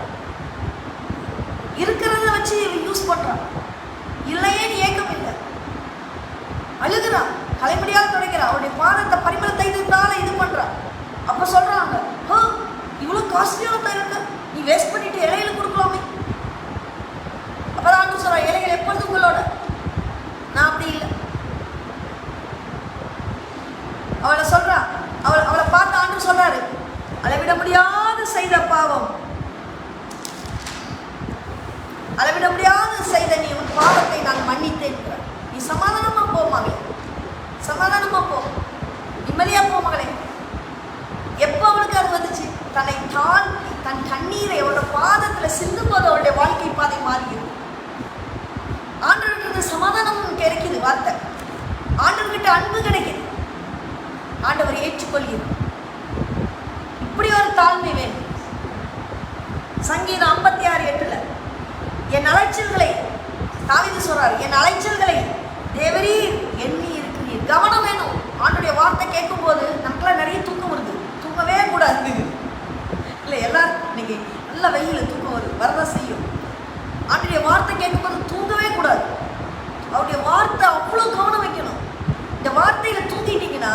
இருக்கிறத வச்சு யூஸ் பண்றான். இல்லையேன்னு ஏக்கம் இல்லை. அழுகிறான். தலைமுடியால் துடைக்கிறான். அவருடைய பாதத்தை பரிமள தைலத்தால இது பண்றான். அப்ப சொல்றாங்க, இவ்வளவு காஸ்ட்லியான தைலத்தை நீ வேஸ்ட் பண்ணிட்டு இலையில கொடுக்கலாமே. அப்பதான் சொல்ற, இலைகள் எப்பொழுது உங்களோட. நான் அப்படி இல்லை. அவளை சொல்றா. அவளை பார்த்து ஆண்டு சொல்றாரு, அளவிட முடியாது செய்த பாவம், அளவிட முடியாது செய்த நீ உன் பாவத்தை நான் மன்னித்தேன். நீ சமாதானமா போ மகளே, சமாதானமா போ, நிம்மதியா போ மகளே. எப்போ அவளுக்கு அது வந்துச்சு? தன்னை தாழ்த்தி தன் கண்ணீரை அவளோட பாதத்துல சிந்தும் போது அவளுடைய வாழ்க்கை பாதை மாறியது. ஆண்டவர்கிட்ட சமாதானம் கிடைக்குது. வார்த்தை ஆண்டவர்கிட்ட அன்பு கிடைக்குது. ஆண்டவர் ஏற்றுக்கொள்கிறார். இப்படி ஒரு தாழ்மை வேணும். சங்கீதம் 56:8 என் அலைச்சல்களை தாவீது சொல்றாரு, என் அலைச்சல்களை தேவரீர் எண்ணி இருக்கிறீர். கவனம் வேணும். ஆண்டுடைய வார்த்தை கேட்கும் போது நமக்குலாம் நிறைய தூக்கம் வருது. தூங்கவே கூடாது. இல்லை, எல்லாரும் இன்னைக்கு நல்ல வெயில் தூக்கம் வருது, வரதான் செய்யும். ஆண்டுடைய வார்த்தை கேட்கும்போது தூங்கவே கூடாது. அவருடைய வார்த்தை அவ்வளோ கவனம் வைக்கணும். இந்த வார்த்தையில தூங்கிட்டீங்கன்னா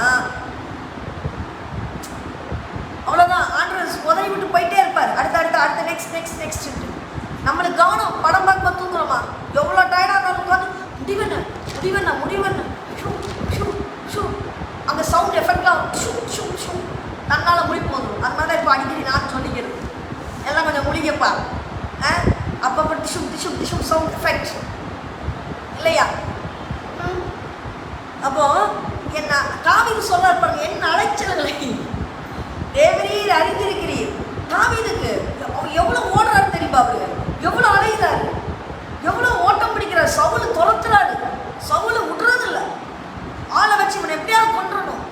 அவ்வளோதான். ஆண்டவர் உதவி விட்டு போயிட்டே இருப்பார். அடுத்த நெக்ஸ்ட். நம்மளுக்கு கவனம். படம் பார்க்கும்போது தூங்குறோமா? எவ்வளோ டயர்டாக இருந்தாலும் உட்காந்து முடிவென்ன அங்கே சவுண்ட் எஃபெக்ட்லாம் தன்னால் முழிப்பு வந்துடும். அது மாதிரி இப்போ அடிக்கடி நான் சொல்லிக்கிறது, எல்லாம் கொஞ்சம் முழிக்கப்பா. அப்பப்போ டிஷும் சவுண்ட் எஃபெக்ட் இல்லையா? அப்போ என்ன தாவீது சொல்றாரு பாருங்க, என்ன அலைச்சல்களை தேவரீர் அறிந்திருக்கிறீர். தாவீதுக்கு அவர் எவ்வளவு ஓடுறாரு தெரியுமா? அவரு எவ்வளவு அலைகிறாரு, எவ்வளவு ஓட்டம் பிடிக்கிறார். சவுல துரத்துறாரு. சவுல விடுறது இல்லை. ஆளை வச்சு இவனை எப்படியாவது கொண்டுறணும்.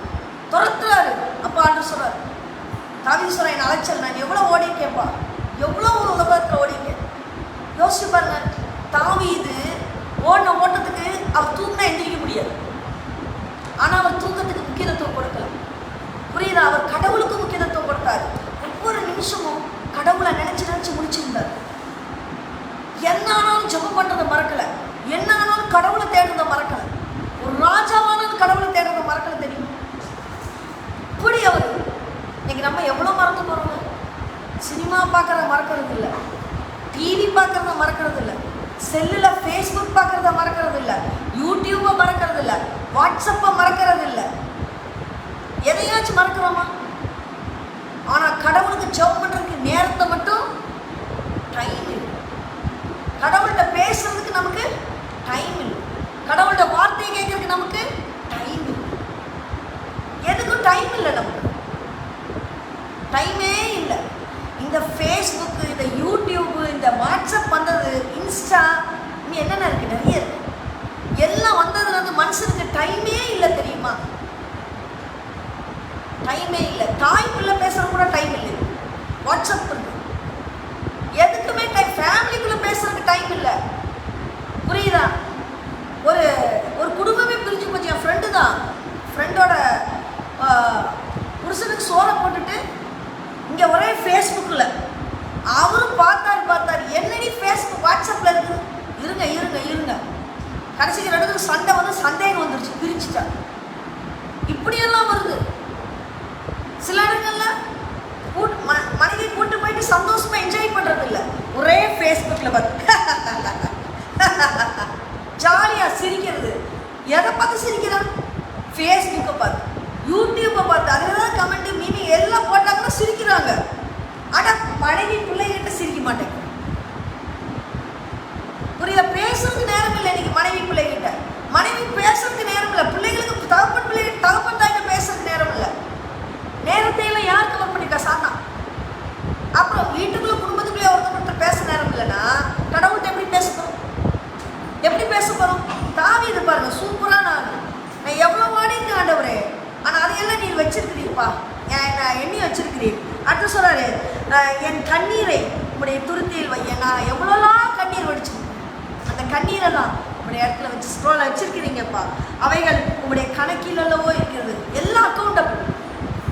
துரத்துறாரு. அப்போ ஆண்டு சொல்றாரு, தாவீது சொல்ற, என் அலைச்சல் பார்க்கறத மறக்கிறது இல்லை, செல்லில் ஃபேஸ்புக் பார்க்கறத மறக்கிறது இல்லை, யூடியூப்பை மறக்கிறது இல்லை, வாட்ஸ்அப்பை மறக்கிறது இல்லை. எதையாச்சும் மறக்கிறோமா? ஆனால் கடவுளுக்கு ஜெபம் பண்ணுறதுக்கு நேரத்தை மட்டும் டைம் இல்லை. கடவுள்கிட்ட பேசுறதுக்கு நமக்கு டைம் இல்லை. கடவுள்கிட்ட வார்த்தையை கேட்கறதுக்கு நமக்கு டைம் இல்லை. எதுக்கும் டைம் இல்லை, நமக்கு டைமே இல்லை. இந்த ஃபேஸ்புக்கு, இந்த யூடியூப்பு, இந்த வாட்ஸ்அப் வந்தது, இன்ஸ்டா, இன்னும் என்னென்ன இருக்குது, நிறைய இருக்கு. எல்லாம் வந்ததுல இருந்து மனுஷனுக்கு டைமே இல்லை, தெரியுமா? டைமே இல்லை. தாய் பிள்ளை பேசுற கூட டைம் இல்லை. வாட்ஸ்அப் இருக்கு, எதுக்குமே டைம். ஃபேமிலிக்குள்ள பேசுறதுக்கு டைம் இல்லை. புரியுதா? ஒரு ஒரு குடும்பமே பிரிஞ்சு போச்சு. என் ஃப்ரெண்டு தான், ஃப்ரெண்டோட புருஷனுக்கு சோறை போட்டுட்டு இங்கே ஒரே ஃபேஸ்புக்கில் அவரும் பார்த்தாரு, என்னடி ஃபேஸ்புக் வாட்ஸ்அப்பில் இருக்குது, இருங்க கடைசிக்கு ரெண்டு சண்டை வந்து சந்தேகம் வந்துருச்சு, பிரிச்சுட்டா. இப்படியெல்லாம் வருது. சில இடங்கள்ல மனைவி கூட்டு போயிட்டு சந்தோஷமா என்ஜாய் பண்றது இல்லை, ஒரே ஃபேஸ்புக்கில் பார்த்து ஜாலியாக சிரிக்கிறது. எதை பார்த்து சிரிக்கிறான்? ஃபேஸ்புக்கை பார்த்து, யூடியூப்பை பார்த்து, அதில் தான் கமெண்ட் மீனிங் எல்லாம் போட்டாங்கன்னா சிரிக்கிறாங்க. ஆனால் மனைவி பிள்ளைகிட்ட சிரிக்க மாட்டேங்க. புரியல? பேசுறதுக்கு நேரம் இல்லை இன்னைக்கு மனைவி பிள்ளைகிட்ட. மனைவி பேசுறதுக்கு நேரம் இல்லை, பிள்ளைகளுக்கு தகப்பன் தாய்கிட்ட பேசுறதுக்கு நேரம் இல்லை. நேரத்தை எல்லாம் யார் கவர் பண்ணிருக்கா? சாத்தா. அப்புறம் வீட்டுக்குள்ள குடும்பத்துக்குள்ளே ஒருத்தர் பேச நேரம் இல்லைன்னா கடவுள்கிட்ட எப்படி பேச போறோம்? தாவீது பாருங்க, சூப்பரா நான் எவ்வளோ வாடிங்க ஆண்டவரே, ஆனால் அதையெல்லாம் நீர் வச்சிருக்கிறீப்பா, நான் எண்ணி வச்சிருக்கிறீர். அடுத்து சொல்றாரு, என் கண்ணீரை உங்களுடைய துருத்தியில் வைய. நான் எவ்வளோலாம் கண்ணீர் வடிச்சிருக்கேன், அந்த கண்ணீரெல்லாம் உங்களுடைய இடத்துல வச்சு ஸ்க்ரோல வச்சிருக்கிறீங்கப்பா. அவைகள் உங்களுடைய கணக்கில் அல்லவோ இருக்கிறது. எல்லாம் அக்கௌண்டபிள்.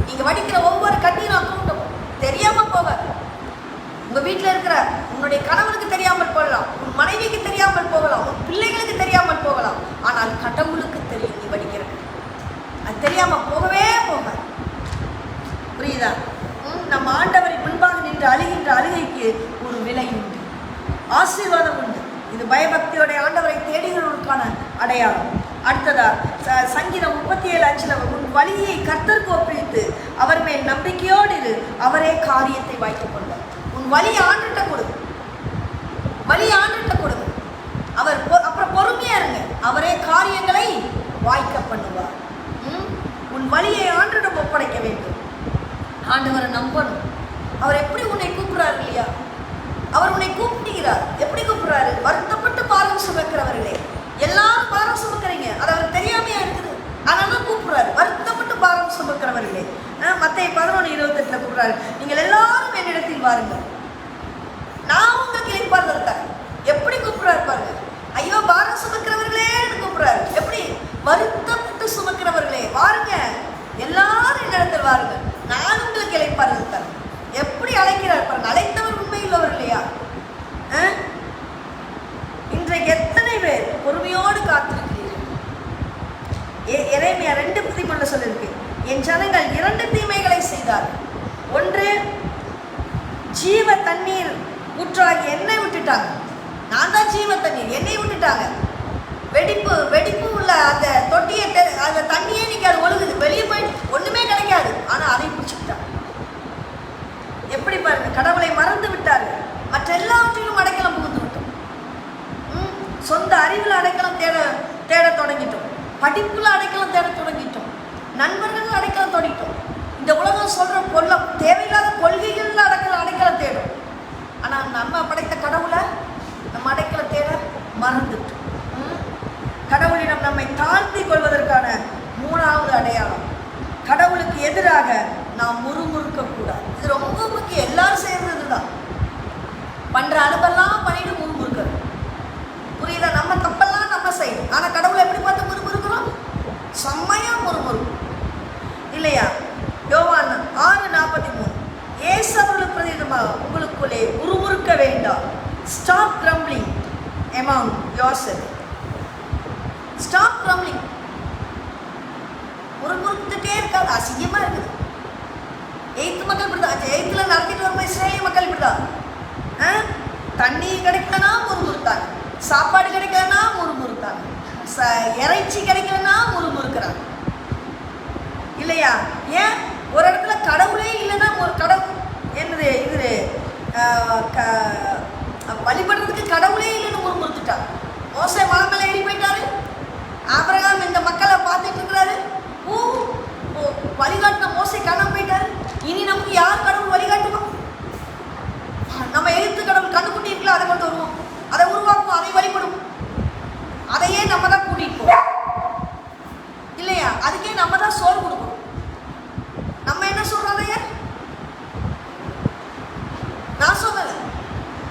நீங்க வடிக்கிற ஒவ்வொரு கண்ணீரும் அக்கௌண்டபிள். தெரியாம போக, உங்க வீட்டில் இருக்கிற உன்னுடைய கணவனுக்கு தெரியாமல் போகலாம், உன் மனைவிக்கு தெரியாமல் போகலாம், உன் பிள்ளைகளுக்கு தெரியாமல் போகலாம், ஆனால் கடவுளுக்கு தெரியும் நீ வடிக்கிற. அது தெரியாம போகவே போக. புரியுதா? நம்ம ஆண்டவரின் முன்பாக நின்று அழுகின்ற அழுகைக்கு ஒரு விலை உண்டு, ஆசீர்வாதம் உண்டு. இது பயபக்தியோட ஆண்டவரை தேடுகிறவர்களுக்கான அடையாளம். அடுத்ததா சங்கீதம் 37:5, உன் வழியை கர்த்தருக்கு ஒப்புவித்து அவர் மேல் நம்பிக்கையோடு இரு, அவரே காரியத்தை வாய்த்துக் கொள்வார். உன் வழியை ஆண்டுகிட்ட கொடுங்க, வழியை ஆண்டுகிட்ட கொடுங்க. அவர் அப்புறம் பொறுமையா இருங்க, அவரே காரியங்களை வாய்க்க பண்ணுவார். உன் வழியை ஆண்டிடம் ஒப்படைக்க வேண்டும். ஆண்டவரை நம்பணும். அவர் எப்படி உன்னை கூப்பிடுறாரு இல்லையா? அவர் உன்னை கூப்பிடுகிறார். எப்படி கூப்பிடுறாரு? வருத்தப்பட்டு பாரம் சுமக்கிறவர்களே. எல்லாரும் பாரம் சுமக்கிறீங்க, அது அவர் தெரியாமையா இருக்குது, அதனால கூப்பிடுறாரு. வருத்தப்பட்டு பாரம் சுமக்கிறவர்களே. மத்தேயு 11:28 கூப்பிடுறாரு, நீங்கள் எல்லாரும் என்னிடத்தில் வாருங்கள், நான் உங்களுக்கு இளைப்பாறுதல் தரேன். எப்படி கூப்பிடுறாரு பாருங்க. ஐயோ பாரம் சுமக்கிறவர்களேன்னு கூப்பிடுறாரு. எப்படி? வருத்தப்பட்டு சுமக்கிறவர்களே வாருங்க, எல்லாரும் என்னிடத்தில் வாருங்கள், நான் உங்களுக்கு இளைப்பாறுதல் தரேன். எப்படி அழைக்கிறார் பாருங்க. அழைத்தவர் உண்மையுள்ளவர் இல்லையா? இன்றைக்கு எத்தனை பேர் பொறுமையோடு காத்திருக்கிறீர்கள்? எரேமியா 2:13 சொல்லிருக்கு, என் ஜனங்கள் 2 தீமைகளை செய்தார்கள். ஒன்று, ஜீவ தண்ணீர் ஊற்றாகி எண்ணெய் விட்டுட்டாங்க. நான் தான் ஜீவ தண்ணீர், எண்ணெய் விட்டுட்டாங்க. வெடிப்பு உள்ள அந்த தொட்டியை, அந்த தண்ணியே இன்னைக்கு அது ஒழுகுது, வெளியே போய் ஒண்ணுமே கிடைக்காது, ஆனா அதை பிடிச்சுக்கிட்டாங்க. எப்படி பாருங்க, கடவுளை மறந்து விட்டார்கள். மற்ற எல்லாவற்றிலும் அடைக்கலம் புகுந்து விட்டோம். சொந்த அறிவில் அடைக்கலம் தேட தொடங்கிட்டோம். படிப்புல அடைக்கலம் தேட தொடங்கிட்டோம். நண்பர்கள் அடைக்கலம் தொடங்கிட்டோம். இந்த உலகம் சொல்ற தேவையில்லாத கொள்கைகள் அடைக்கலம் தேடும். ஆனா நம்ம படைத்த கடவுளை நம்ம அடைக்கலம் தேட மறந்துட்டோம். கடவுளிடம் நம்மை தாழ்த்தி கொள்வதற்கான 3வது அடையாளம், கடவுளுக்கு எதிராக நாம் முறுமுறுக்க கூடாது. இது ரொம்ப முக்கியம். எல்லாரும் செய்யறது தான். பண்ற அனுபவெல்லாம் பண்ணிட்டு முறுமுறுக்கிறோம். புரியுதா? நம்ம தப்பெல்லாம் நம்ம செய்யணும், ஆனா கடவுளை எப்படி பார்த்து முறுமுறுக்கிறோம்? செம்மையா முறுமுறுக்கும் இல்லையா? யோவான் 6:43, இயேசு அவர்களுக்கு பிரதியுத்தரமாக, உங்களுக்குள்ளே முறுமுறுக்க வேண்டாம். Stop grumbling among yourself. Stop grumbling. முறுமுறுத்துட்டே இருக்காது, அசிங்கமா இருக்குது. 8th மக்கள் இப்படிதான், 8th நடத்திட்டு வரும்போது இஸ்ரேலிய மக்கள் இப்படிதான். தண்ணி கிடைக்கலன்னா முறுமுறுத்தாங்க, சாப்பாடு கிடைக்கலன்னா முறுமுறுத்தாங்க, இறைச்சி கிடைக்கலன்னா முறுமுறுக்கிறாங்க இல்லையா? ஏன் ஒரு இடத்துல கடவுளே இல்லைன்னா ஒரு கடவுள் என்னது இது வழிபடுறதுக்கு கடவுளே இல்லைன்னு முறுமுறுத்துட்டாங்க. மோசே மலை மேலே ஏறி போயிட்டாரு. ஆபிரகாம் இந்த மக்களை பார்த்துட்டு இருக்கிறாரு. வழிகாட்டின மோசே காணாம போயிட்டாரு. இனி நமக்கு யார் கடவுள் வழிகாட்டுவோம்? நம்ம எழுத்து கடவுள் கண்டுக்குட்டி இருக்குல்ல, அதை கொண்டு வருவோம், அதை உருவாக்குவோம், அதை வழிபடுவோம். அதையே நம்ம தான் கூட்டிட்டு போவோம் இல்லையா? அதுக்கே நம்ம தான் சோறு கொடுக்கணும். நம்ம என்ன சொல்றோம்? அதைய நான் சொல்லல,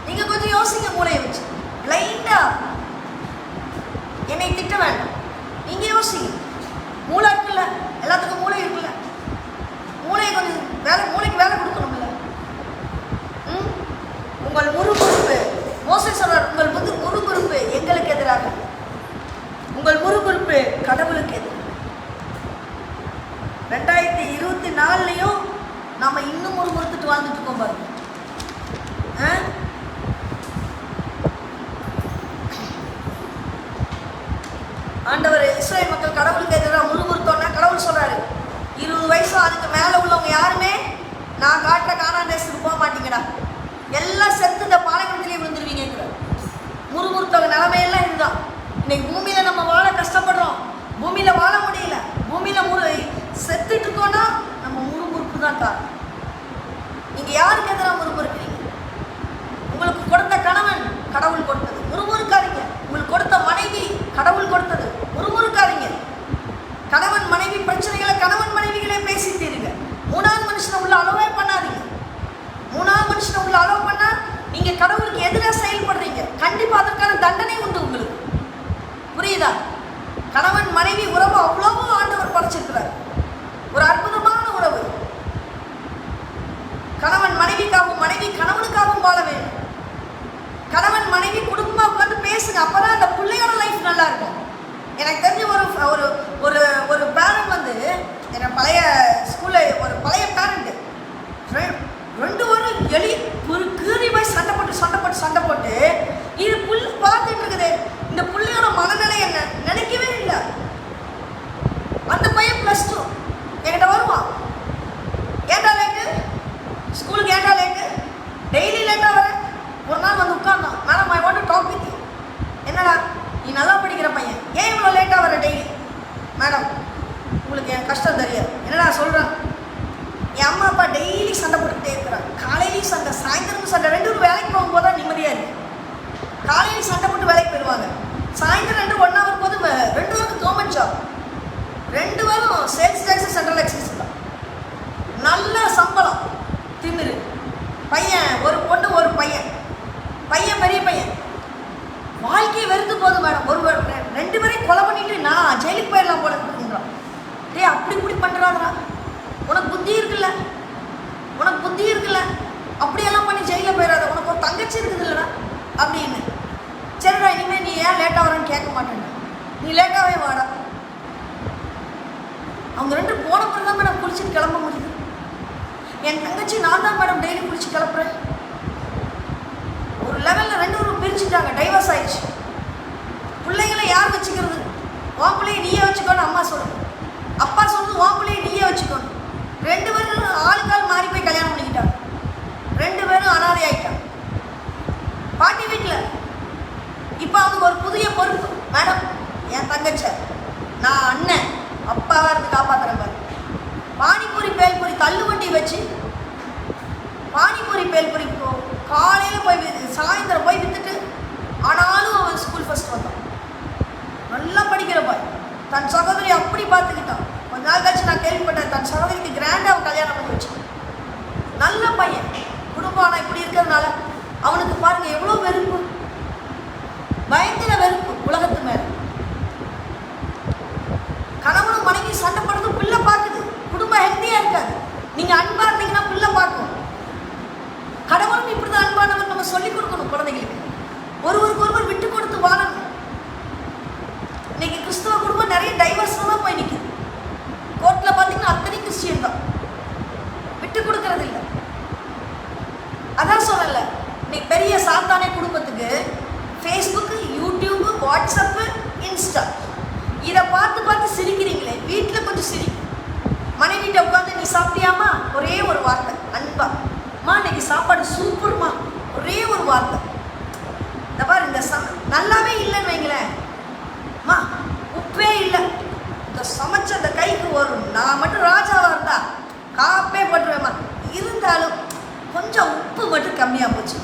நீங்க கொஞ்சம் யோசிங்க, மூளையை வச்சு. பிளைண்டா என்னை திட்ட வேண்டாம், நீங்க யோசிங்க. மூளை இருக்குல்ல, எல்லாத்துக்கும் மூளை இருக்குல்ல, மூளையை கொஞ்சம் மூளைக்கு வேலை கொடுக்கணும்ல. உங்கள் முறுமுறுப்பு, மோசே சொல்றார், உங்கள் முறுமுறுப்பு எங்களுக்கு எதிராக, உங்கள் முறுமுறுப்பு கடவுளுக்கு எதிராக. 2024 நாம இன்னும் முறுமுறுத்துட்டு வாழ்ந்துட்டு இருக்கோம் பாருங்க. ஆண்டவர் இஸ்ரேல் மக்கள் கடவுளுக்கு எதிராக முறுமுறுத்தோன்னா கடவுள் சொல்றாரு, 20 வயசு அதுக்கு மேல உள்ளவங்க யாருமே நான் காட்டுற கானான் தேசத்துக்கு போக மாட்டீங்கடா, எல்லாம் செத்து இந்த பாலைவனத்திலேயே விழுந்துருவீங்கிறார். முறுமுறுத்தவங்க நிலைமையெல்லாம் இதுதான். இன்னைக்கு பூமியில நம்ம வாழ கஷ்டப்படுறோம், பூமியில வாழ முடியல, பூமியில செத்துட்டு இருக்கோம்னா நம்ம முறுமுறுப்பு தான் காரணம். நீங்க யாருக்கு எதிராக முறுமுறுக்கிறீங்க? உங்களுக்கு கொடுத்த கணவன் கடவுள் கொடுத்தது, முறுமுறுக்காதீங்க. உங்களுக்கு கொடுத்த மனைவி கடவுள் கொடுத்தது, முறுமுறுக்காதீங்க. கணவன் மனைவி பிரச்சனைகளை கணவன் மனைவிகளே பேசிட்டீங்க. 3வது மனுஷனை உள்ள அளவே பண்ணாதீங்க. 3வது மனுஷனை உள்ள அளவு பண்ணா நீங்க கடவுளுக்கு எதிராக செயல்படுறீங்க. கண்டிப்பா அதற்கான தண்டனை உண்டு உங்களுக்கு. புரியுதா? கணவன் மனைவி உறவு அவ்வளவு ஆண்டவர் படைச்சிருக்கிறார். ஒரு அற்புதமான உறவு. கணவன் மனைவிக்காகவும் மனைவி கணவனுக்காகவும் வாழ வேண்டும். கணவன் மனைவி குடும்பமா உட்காந்து பேசுங்க, அப்பதான் அந்த பிள்ளையோட லைஃப் நல்லா இருக்கும். எனக்கு தெரிஞ்ச ஒரு ஒரு ஒரு பேரண்ட் வந்து என்ன பழைய ஸ்கூல்ல ஒரு பழைய பேரண்ட் 2 வாரம் எலி ஒரு கீறி போய் சண்டை போட்டு இது புல் பார்த்துட்டு இருக்குது. இந்த புள்ளையோட மனநிலை என்ன நினைக்கவே இல்லை. அந்த பையன் +2 என்கிட்ட வருவான், ஏண்டா லேட்டு ஸ்கூலுக்கு, ஏண்டா லேட்டு டெய்லி லேட்டாக வர. ஒரு நாள் வந்து உட்கார்ந்தான், madam I want to talk with you. என்னடா நீ நல்லா படிக்கிற பையன், ஏன் இவ்வளோ லேட்டாக வர டெய்லி? மேடம் உங்களுக்கு என் கஷ்டம் தெரியாது. என்னடா சொல்கிறேன், என் அம்மா அப்பா டெய்லி சண்டை போட்டுக்கிட்டே இருக்கிறாங்க. காலையிலையும் சண்டை, சாயந்தரமும் சண்டை. 2 பேரும் வேலைக்கு போகும்போது தான் நிம்மதியாக இருக்கு. காலையிலையும் சண்டை போட்டு வேலைக்கு போயிடுவாங்க, சாயந்தரம் 2 ஒன்றா வரும்போது 2 பேருக்கு கவர்மெண்ட் ஜாப், 2 பேரும் சேல்ஸ் டேக்ஸ் சென்ட்ரல் எக்ஸைஸ் தான். நல்ல சம்பளம், திமிரு. பையன் ஒரு பொண்ணு ஒரு பையன் பெரிய பையன். வாழ்க்கையை வெறுத்து போகுது மேடம். 2 பேரையும் கொலை பண்ணிட்டு நான் ஜெயிலுக்கு போயிடலாம் போல இருக்குங்கிறான். டேய் அப்படி இப்படி பண்ணுறாங்களா? உனக்கு புத்தி இருக்குல்ல, அப்படியெல்லாம் பண்ணி ஜெயிலில் போயிடாத, உனக்கு ஒரு தங்கச்சி இருக்குது இல்லைடா அப்படின்னு. சரிடா இனிமேல் நீ ஏன் லேட்டாக வரேன்னு கேட்க மாட்டேன்டா, நீ லேட்டாகவே வாடா. அவங்க 2 போன பிறகு தான் மேடம் குளிச்சுட்டு கிளம்ப முடியுது. என் தங்கச்சி நான் தான் மேடம் டெய்லி குளிச்சு கிளப்புறேன். ஒரு லெவலில் 2 பேரும் பிரிச்சுட்டாங்க, டைவர்ஸ் ஆயிடுச்சு. பிள்ளைங்களை யார் வச்சுக்கிறது? உன் பிள்ளையை நீயே வச்சுக்கோன்னு அம்மா சொல்லுது, அப்பா சொல்லுது உன் பிள்ளையை நீயே வச்சுக்கோன்னு. 2 பேரும் ஆளுக்கால் மாறி போய் கல்யாணம் பண்ணிக்கிட்டாங்க. 2 பேரும் அனாதை ஆகிட்டாங்க பாட்டி வீட்டில். இப்போ அவனுக்கு ஒரு புதிய பொறுப்பு. மேடம் என் தங்கச்ச நான் அண்ணன் அப்பாவாக இருந்து காப்பாற்றுறேன் பாரு. பானிபூரி பேல்பூரி தள்ளுவண்டி வச்சு பானிபூரி பேல்பூரி காலையில் போய் சாயந்தரம் போய் விற்றுட்டு, ஆனாலும் அவன் ஸ்கூல் ஃபர்ஸ்ட் வந்தான். நல்லா படிக்கிற பாய், தன் சகோதரி அப்படி பார்த்துக்கிட்டான். கொஞ்ச நாள் கழிச்சு நான் கேள்விப்பட்டேன், தன் சகோதரிக்கு கிராண்டாக அவன் கல்யாணம் பண்ணி வச்சு. நல்ல பையன், குடும்பம் ஆனால் இப்படி இருக்கிறதுனால அவனுக்கு பாருங்க எவ்வளோ வெறுப்பு, பயங்கர வெறுப்பு உலகத்து மேலே. கணவனும் மனைவி சண்டை போடுறது பிள்ளை பார்க்குது, குடும்பம் ஹெல்த்தியாக இருக்காது. நீங்கள் அன்பாக இருந்தீங்கன்னா பிள்ளை பார்க்கும். கடவுளும் இப்படி தான் அன்பானவர் நம்ம ரீசார்ஜ். இதை பார்த்து பார்த்து சிரிக்கிறீங்களே, வீட்டில் கொஞ்சம் சிரி. மனைவிட்ட உட்காந்து நீ சாப்பிட்டியாமா, ஒரே ஒரு வார்த்தை அன்பா, மா இன்னைக்கு சாப்பாடு சூப்பர்மா, ஒரே ஒரு வார்த்தை. இந்த பாரு, இந்த நல்லாவே இல்லைன்னு வைங்களேன், மா உப்பே இல்லை, இந்த சமைச்ச அந்த கைக்கு வரும், நான் மட்டும் ராஜாவாக இருந்தா காப்பே போட்டுருவேம்மா, இருந்தாலும் கொஞ்சம் உப்பு மட்டும் கம்மியாக போச்சு,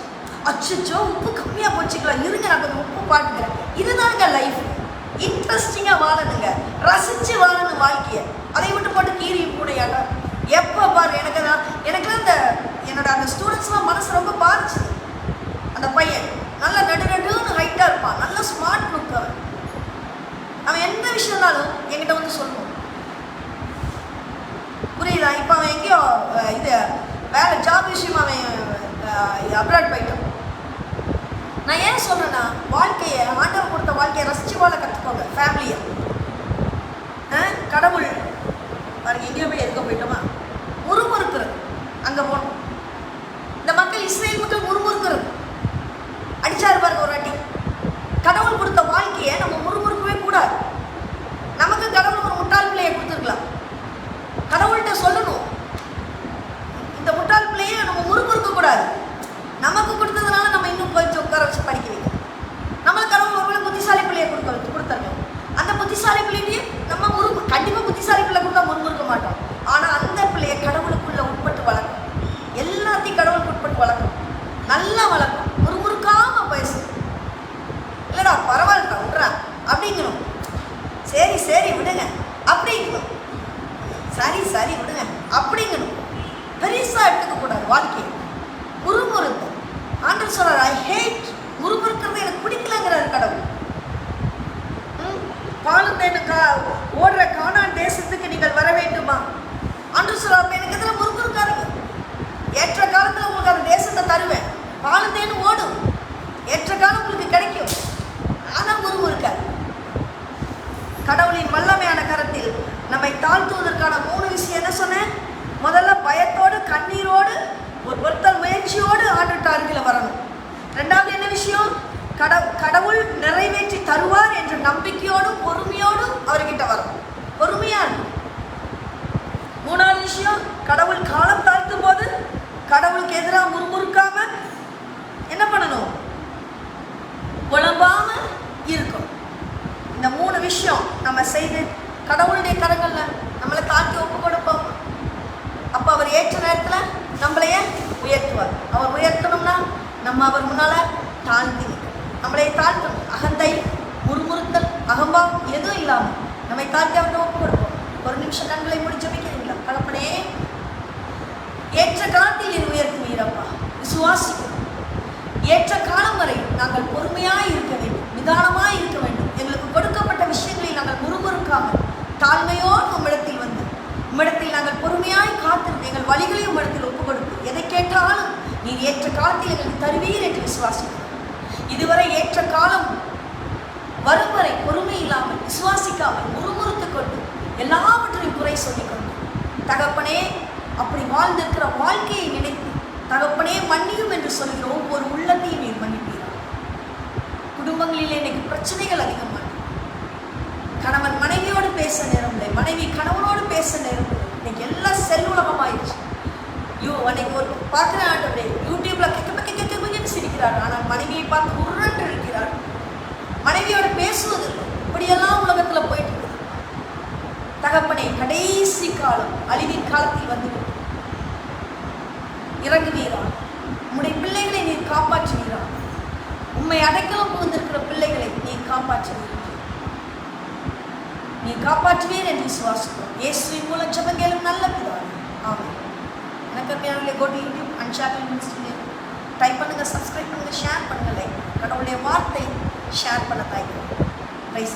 அச்சோ உப்பு கம்மியாக போச்சுக்கலாம், இருங்க நான் கொஞ்சம் உப்பு பாட்டுக்கிறேன். இதுதானுங்க லைஃப். இன்ட்ரெஸ்டிங்காக வாழணுங்க, ரசித்து வாழணும் வாழ்க்கையை. அதை விட்டு போட்டு கீரி கூடையாங்க. எப்போ பாரு எனக்குலாம் இந்த என்னோட அந்த ஸ்டூடெண்ட்ஸ்லாம் மனசு ரொம்ப பாதிச்சுது. அந்த பையன் நல்ல நடுன்னு ஹைட்டாக இருப்பான், நல்ல ஸ்மார்ட் லுக். அவன் எந்த விஷயம்னாலும் என்கிட்ட வந்து சொல்லுவான், புரியுதா? இப்போ அவன் எங்கேயோ இது வேலை ஜாப் விஷயமா அவன் அப்ராட் போயிட்டான். நான் ஏன் சொல்றேன்னா, வாழ்க்கையை, ஆண்டவர் கொடுத்த வாழ்க்கையை ரசிச்சு வாழ கற்றுக்கோங்க. ஃபேமிலியை கடவுள் பாருங்க, எங்கேயோ போய் எதுக்க போயிட்டோமா, முறுமுறுக்கிறது அங்கே போனோம். இந்த மக்கள், இஸ்ரேல் மக்கள் முறுமுறுக்கிறது அடிச்சாரு பாருங்க ஒரு வாட்டி. கடவுள் கொடுத்த வாழ்க்கையை நம்ம முறுமுறுக்கவே கூடாது. நமக்கு கடவுள் ஒரு முட்டாள் பிள்ளையை கொடுத்துருக்கலாம். கடவுள்கிட்ட சொல்லணும், இந்த முட்டாள் பிள்ளையை நம்ம முறுமுறுக்க கூடாது. நமக்கு கொடுத்ததுனால நம்ம இன்னும் கொஞ்சம் உட்கார வச்சு படிக்க வைக்கணும். நம்மளுக்கு கடவுள் ஒருவேளை புத்திசாலி பிள்ளையை கொடுத்துருக்கோம். அந்த புத்திசாலி பிள்ளையே நம்ம கண்டிப்பாக புத்திசாலி பிள்ளை கொடுத்தா முன்முறுக்க மாட்டோம். ஆனால் அந்த பிள்ளையை கடவுளுக்குள்ள உட்பட்டு வளர்க்கணும். எல்லாத்தையும் கடவுளுக்கு உட்பட்டு வளர்க்கணும், நல்லா வளர்க்கணும். முறுமுறுக்காம பேசு, இல்லைடா பரவாயில்லடா விட்றா அப்படிங்கணும். சரி சரி விடுங்க அப்படிங்கணும். சரி விடுங்க அப்படிங்கணும். பெருசாக எடுத்துக்கக்கூடாது வாழ்க்கையை. முறுமுறுத்து ஆண்டவர் சொல்றார், ஐ ஹேட் முறுமுறுக்கிறது, எனக்கு பிடிக்கலங்கிறார் கடவுள். பாலும் ஓடுற கானான் தேசத்துக்கு நீங்கள் வர வேண்டுமா? ஆண்டவர் சொல்றார், எனக்கு இதில் முறுமுறுக்காருங்க. ஏற்ற காலத்தில் உங்களுக்கு அந்த தேசத்தை தருவேன், பாலும் தேனும் ஓடும், ஏற்ற காலம் உங்களுக்கு கிடைக்கும். ஆனால் முறுமுறுக்காரு. கடவுளின் வல்லமையான கரத்தில் நம்மை தாழ்த்துவதற்கான 3 விஷயம் என்ன சொன்னேன்? முதல்ல பயத்தோடு, கண்ணீரோடு, ஒரு பொருத்தல் முயற்சியோடு ஆண்டுட்டு அருகில் வரணும். 2வது என்ன விஷயம்? கடவுள் நிறைவேற்றி தருவார் என்ற நம்பிக்கையோடும் பொறுமையோடும் அவர்கிட்ட வரணும், பொறுமையா இருக்கும். 3வது விஷயம், கடவுள் காலம் தாழ்த்தும் போது கடவுளுக்கு எதிராக முறுமுறுக்காம என்ன பண்ணணும்? புலம்பாம இருக்கும். இந்த 3 விஷயம் நம்ம செய்து கடவுளுடைய கரங்கள்ல நம்மளை தாழ்த்தி ஒப்பு கொடுப்போம். அப்போ அவர் ஏற்ற நேரத்தில் நம்மளையே உயர்த்துவார். அவர் உயர்த்தணும்னா நம்ம அவர் முன்னால தாழ்த்தி நம்மளை தாழ்த்தணும். அகந்தை, முறுமுறுத்தல், அகம்பாவம் எதுவும் இல்லாமல் நம்மை தாழ்த்தி அவர்கிட்ட ஒப்பு கொடுப்போம். ஒரு நிமிஷம் கண்களை முடிச்சு வைக்கிறீங்களா? தகப்பனே, ஏற்ற காலத்தில் இது உயர்த்துவீரப்பா, விசுவாசிக்கிறோம். ஏற்ற காலம் வரை நாங்கள் பொறுமையாய் இருக்க வேண்டும், நிதானமாய் இருக்க வேண்டும். எங்களுக்கு கொடுக்கப்பட்ட விஷயங்களில் நாங்கள் முறுமுறுக்காமல் தாழ்மையோடு உம்மிடத்தில் வந்து உம்மிடத்தில் நாங்கள் பொறுமையாய் காத்திருந்து எங்கள் வழிகளை உம்மிடத்தில் ஒப்பு கொடுத்து எதை கேட்டாலும் நீர் ஏற்ற காலத்தில் எங்களுக்கு தருவீர் என்று விசுவாசிக்கிறோம். இதுவரை ஏற்ற காலம் வரும் வரை பொறுமை இல்லாமல், விசுவாசிக்காமல், முறுமுறுத்துக் கொண்டு எல்லாவற்றையும் குறை சொல்லிக்கொண்டு, தகப்பனே அப்படி வாழ்ந்திருக்கிற வாழ்க்கையை நினைத்து தகப்பனே மன்னியும் என்று சொல்கிற ஒவ்வொரு உள்ளத்தையும் நீர் மன்னிப்பீரா. குடும்பங்களிலே இன்னைக்கு பிரச்சனைகள் அதிகமாக, கணவன் மனைவியோடு பேச நேரம் இல்லை, மனைவி கணவனோடு பேச நேரம் இல்லை. இன்னைக்கு எல்லாம் செல் உலகமாயிடுச்சு. அன்னைக்கு ஒரு பார்க்குற ஆண்டவரே, யூடியூப்ல கேட்க சிரிக்கிறார், ஆனால் மனைவியை பார்த்து உருண்டு இருக்கிறார். மனைவியோடு பேசுவதில்லை. இப்படியெல்லாம் உலகத்துல போயிட்டு இருக்கு. தகப்பனே, கடைசி காலம், அழிவின் காலத்தில் வந்து இறங்குவீரா. உம்முடைய பிள்ளைகளை நீர் காப்பாற்றுவீரா. உம்மை அடைக்கலம் புகுந்திருக்கிற பிள்ளைகளை நீர் காப்பாற்றுவீரா. நீர் காப்பாற்றுவீர் என்று விசுவாசிக்கிறோம். இயேசுவின் மூலம் ஜெபம் கேளும் நல்ல பிதாவே, ஆமென். எனக்கு go to YouTube unshackle ministry type பண்ணுங்க, சப்ஸ்கிரைப் பண்ணுங்க, ஷேர் பண்ணுங்க, லைக். கடவுளுடைய வார்த்தை ஷேர் பண்ண தாய்க்கிறோம். பிரைஸ்